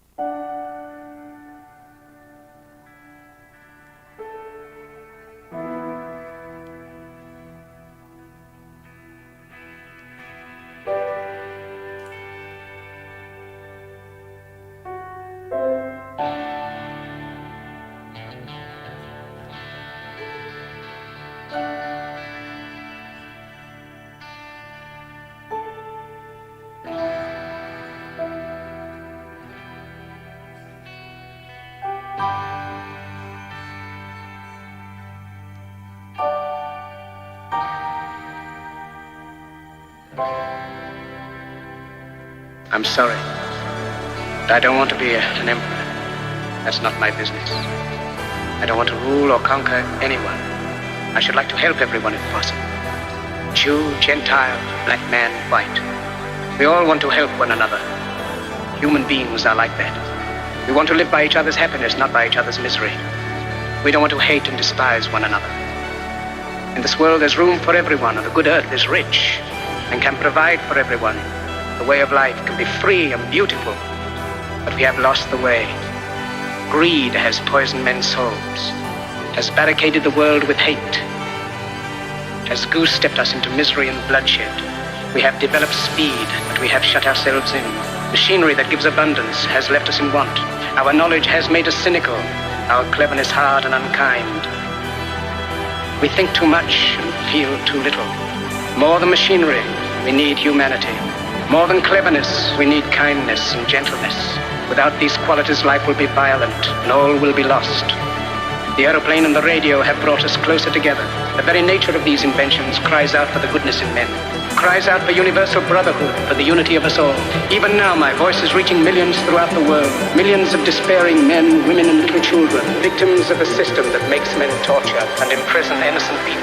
I'm sorry, but I don't want to be an emperor. That's not my business. I don't want to rule or conquer anyone. I should like to help everyone if possible. Jew, Gentile, black man, white. We all want to help one another. Human beings are like that. We want to live by each other's happiness, not by each other's misery. We don't want to hate and despise one another. In this world there's room for everyone, and the good earth is rich and can provide for everyone. The way of life can be free and beautiful, but we have lost the way. Greed has poisoned men's souls, has barricaded the world with hate, has goose-stepped us into misery and bloodshed. We have developed speed, but we have shut ourselves in. Machinery that gives abundance has left us in want. Our knowledge has made us cynical, our cleverness hard and unkind. We think too much and feel too little. More than machinery, we need humanity. More than cleverness, we need kindness and gentleness. Without these qualities, life will be violent and all will be lost. The aeroplane and the radio have brought us closer together. The very nature of these inventions cries out for the goodness in men, cries out for universal brotherhood, for the unity of us all. Even now, my voice is reaching millions throughout the world. Millions of despairing men, women, and little children, victims of a system that makes men torture and imprison innocent people.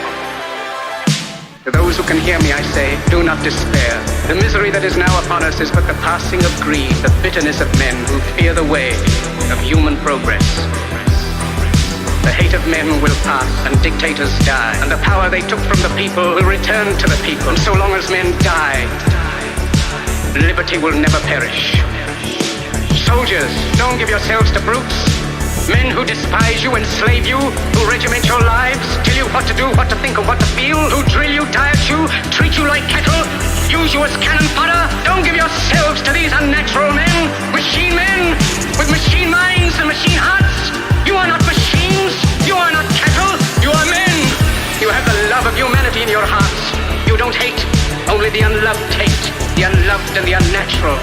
To those who can hear me, I say, do not despair. The misery that is now upon us is but the passing of greed, the bitterness of men who fear the way of human progress. The hate of men will pass and dictators die, and the power they took from the people will return to the people. And so long as men die, liberty will never perish. Soldiers, don't give yourselves to brutes. Men who despise you, enslave you, who regiment your lives, tell you what to do, what to think, or what to feel, who drill you, diet you, treat you like cattle, use you as cannon fodder. Don't give yourselves to these unnatural men, machine men, with machine minds and machine hearts. You are not machines, you are not cattle, you are men. You have the love of humanity in your hearts. You don't hate, only the unloved hate, the unloved and the unnatural.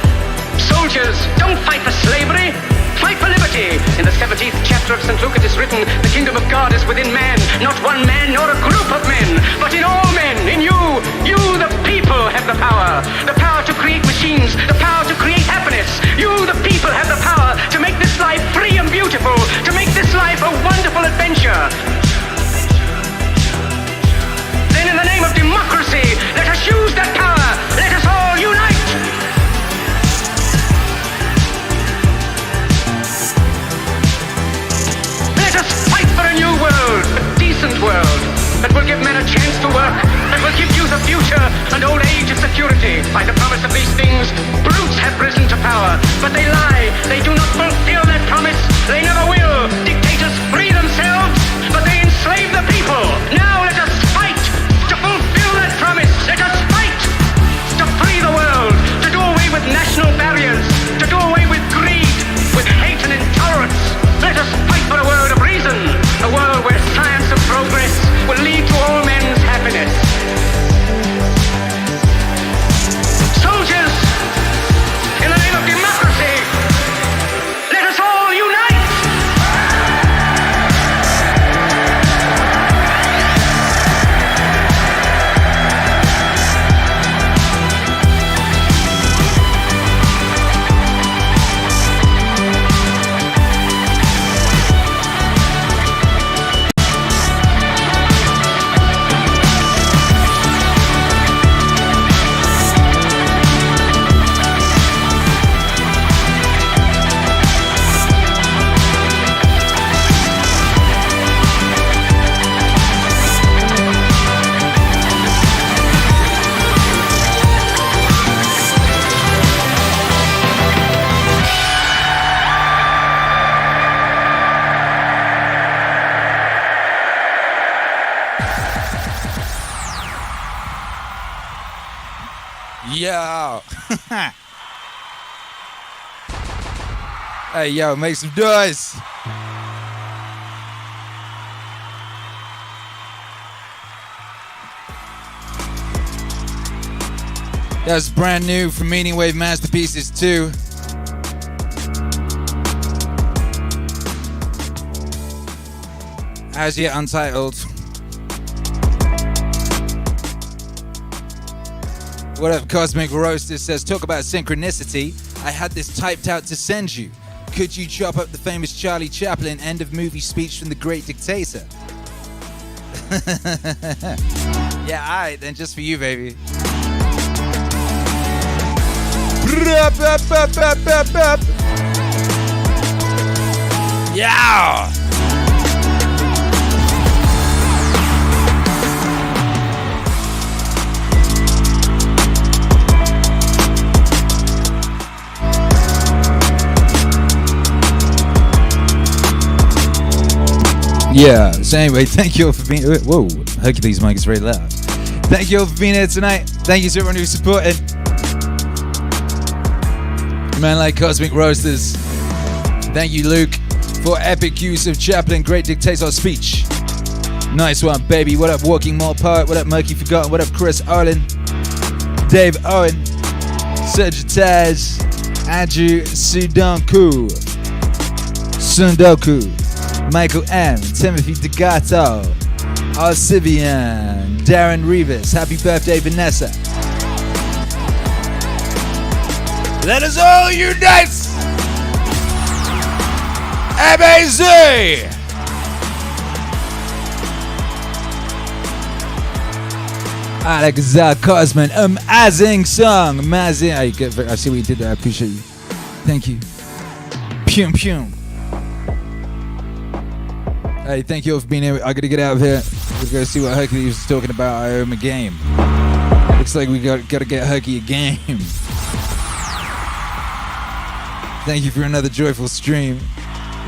Soldiers, don't fight for slavery. Fight for liberty. In the 17th chapter of St. Luke it is written, the kingdom of God is within man, not one man nor a group of men, but in all men, in you. You, the people, have the power to create machines, the power to create happiness. You, the people, have the power to make this life free and beautiful, to make this life a wonderful adventure. Then in the name of democracy, let us use that power. Let us all unite. Let us fight for a new world, a decent world, that will give men a chance to work, that will give youth a future and old age a security. By the promise of these things, brutes have risen to power, but they lie. They do not fulfill that promise. They never will. Dictators free themselves, but they enslave the people. Now let us fight to fulfill that promise. Let us fight to free the world, to do away with national barriers, to do away with greed, with hate and intolerance. Let us fight for a world of reason, a world where science and progress will lead to all men's happiness. Soldiers, in the name of democracy, let us Yo. Hey, yo, make some noise. That's brand new from MEANINGWAVE Masterpieces 2. As yet untitled. What up, Cosmic Roaster says, talk about synchronicity. I had this typed out to send you. Could you chop up the famous Charlie Chaplin end of movie speech from the great dictator? Yeah, alright, then just for you, baby. Yeah! Yeah, so anyway, thank you all for being... Whoa, Hercules' mic is very loud. Thank you all for being here tonight. Thank you to everyone who supported. Man like Cosmic Roasters. Thank you, Luke, for epic use of Chaplin, great dictator speech. Nice one, baby. What up, Walking Mall Poet? What up, Murky Forgotten? What up, Chris Olin? Dave Owen. Sergetage. Andrew Sundoku. Michael M, Timothy DeGato, Arsivian, Darren Rivas, happy birthday Vanessa. Let us all unite! MAZ! Alexa Cosman, amazing song, amazing. I see what you did there, I appreciate you. Thank you. Pum pum. Hey, thank you all for being here. I gotta get out of here. We're gonna see what Hercules was talking about. I owe him a game. Looks like we gotta get Herky a game. Thank you for another joyful stream.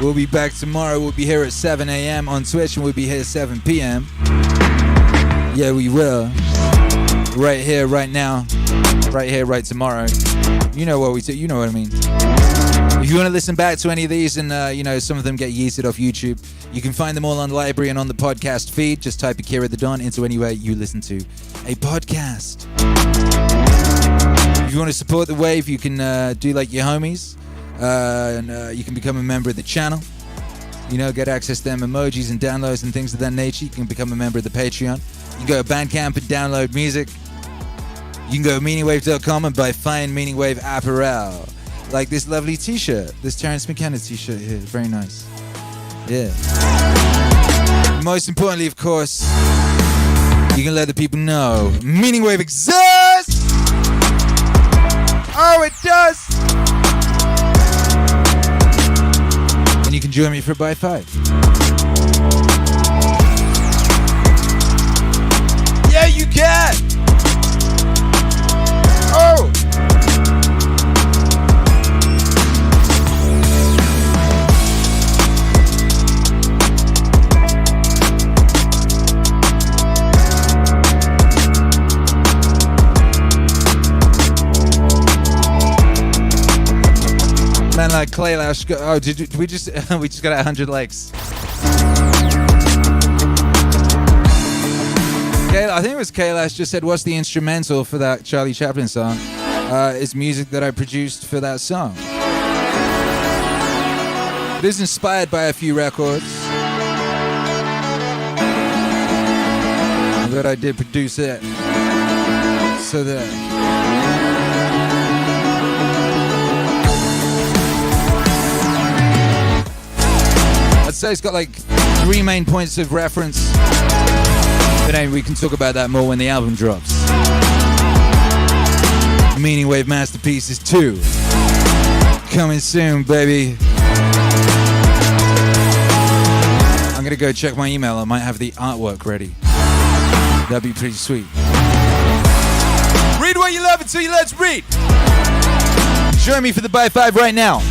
We'll be back tomorrow. We'll be here at 7 a.m. on Twitch, and we'll be here 7 p.m. Yeah, we will. Right here, right now. Right here, right tomorrow. You know what we do. You know what I mean. If you want to listen back to any of these, and some of them get yeeted off YouTube, you can find them all on Library and on the podcast feed. Just type Akira the Don into anywhere you listen to a podcast. If you want to support the wave, you can do like your homies, and you can become a member of the channel. Get access to them emojis and downloads and things of that nature. You can become a member of the Patreon. You can go to Bandcamp and download music. You can go to meaningwave.com and buy fine MEANINGWAVE apparel. Like this lovely t-shirt, this Terrence McKenna t-shirt here, very nice. Yeah. Most importantly, of course, you can let the people know MEANINGWAVE exists! Oh, it does! And you can join me for Buy 5. Yeah, you can! Oh! Man like Claylash. Oh, did we just we just got 100 likes. I think it was Kaylash just said, what's the instrumental for that Charlie Chaplin song? It's music that I produced for that song. It is inspired by a few records, but I did produce it. So that I'd say it's got like 3 main points of reference. But anyway, we can talk about that more when the album drops. MEANINGWAVE Masterpieces 2. Coming soon, baby. I'm gonna go check my email. I might have the artwork ready. That'd be pretty sweet. Read what you love until you let's read. Join me for the Buy 5 right now.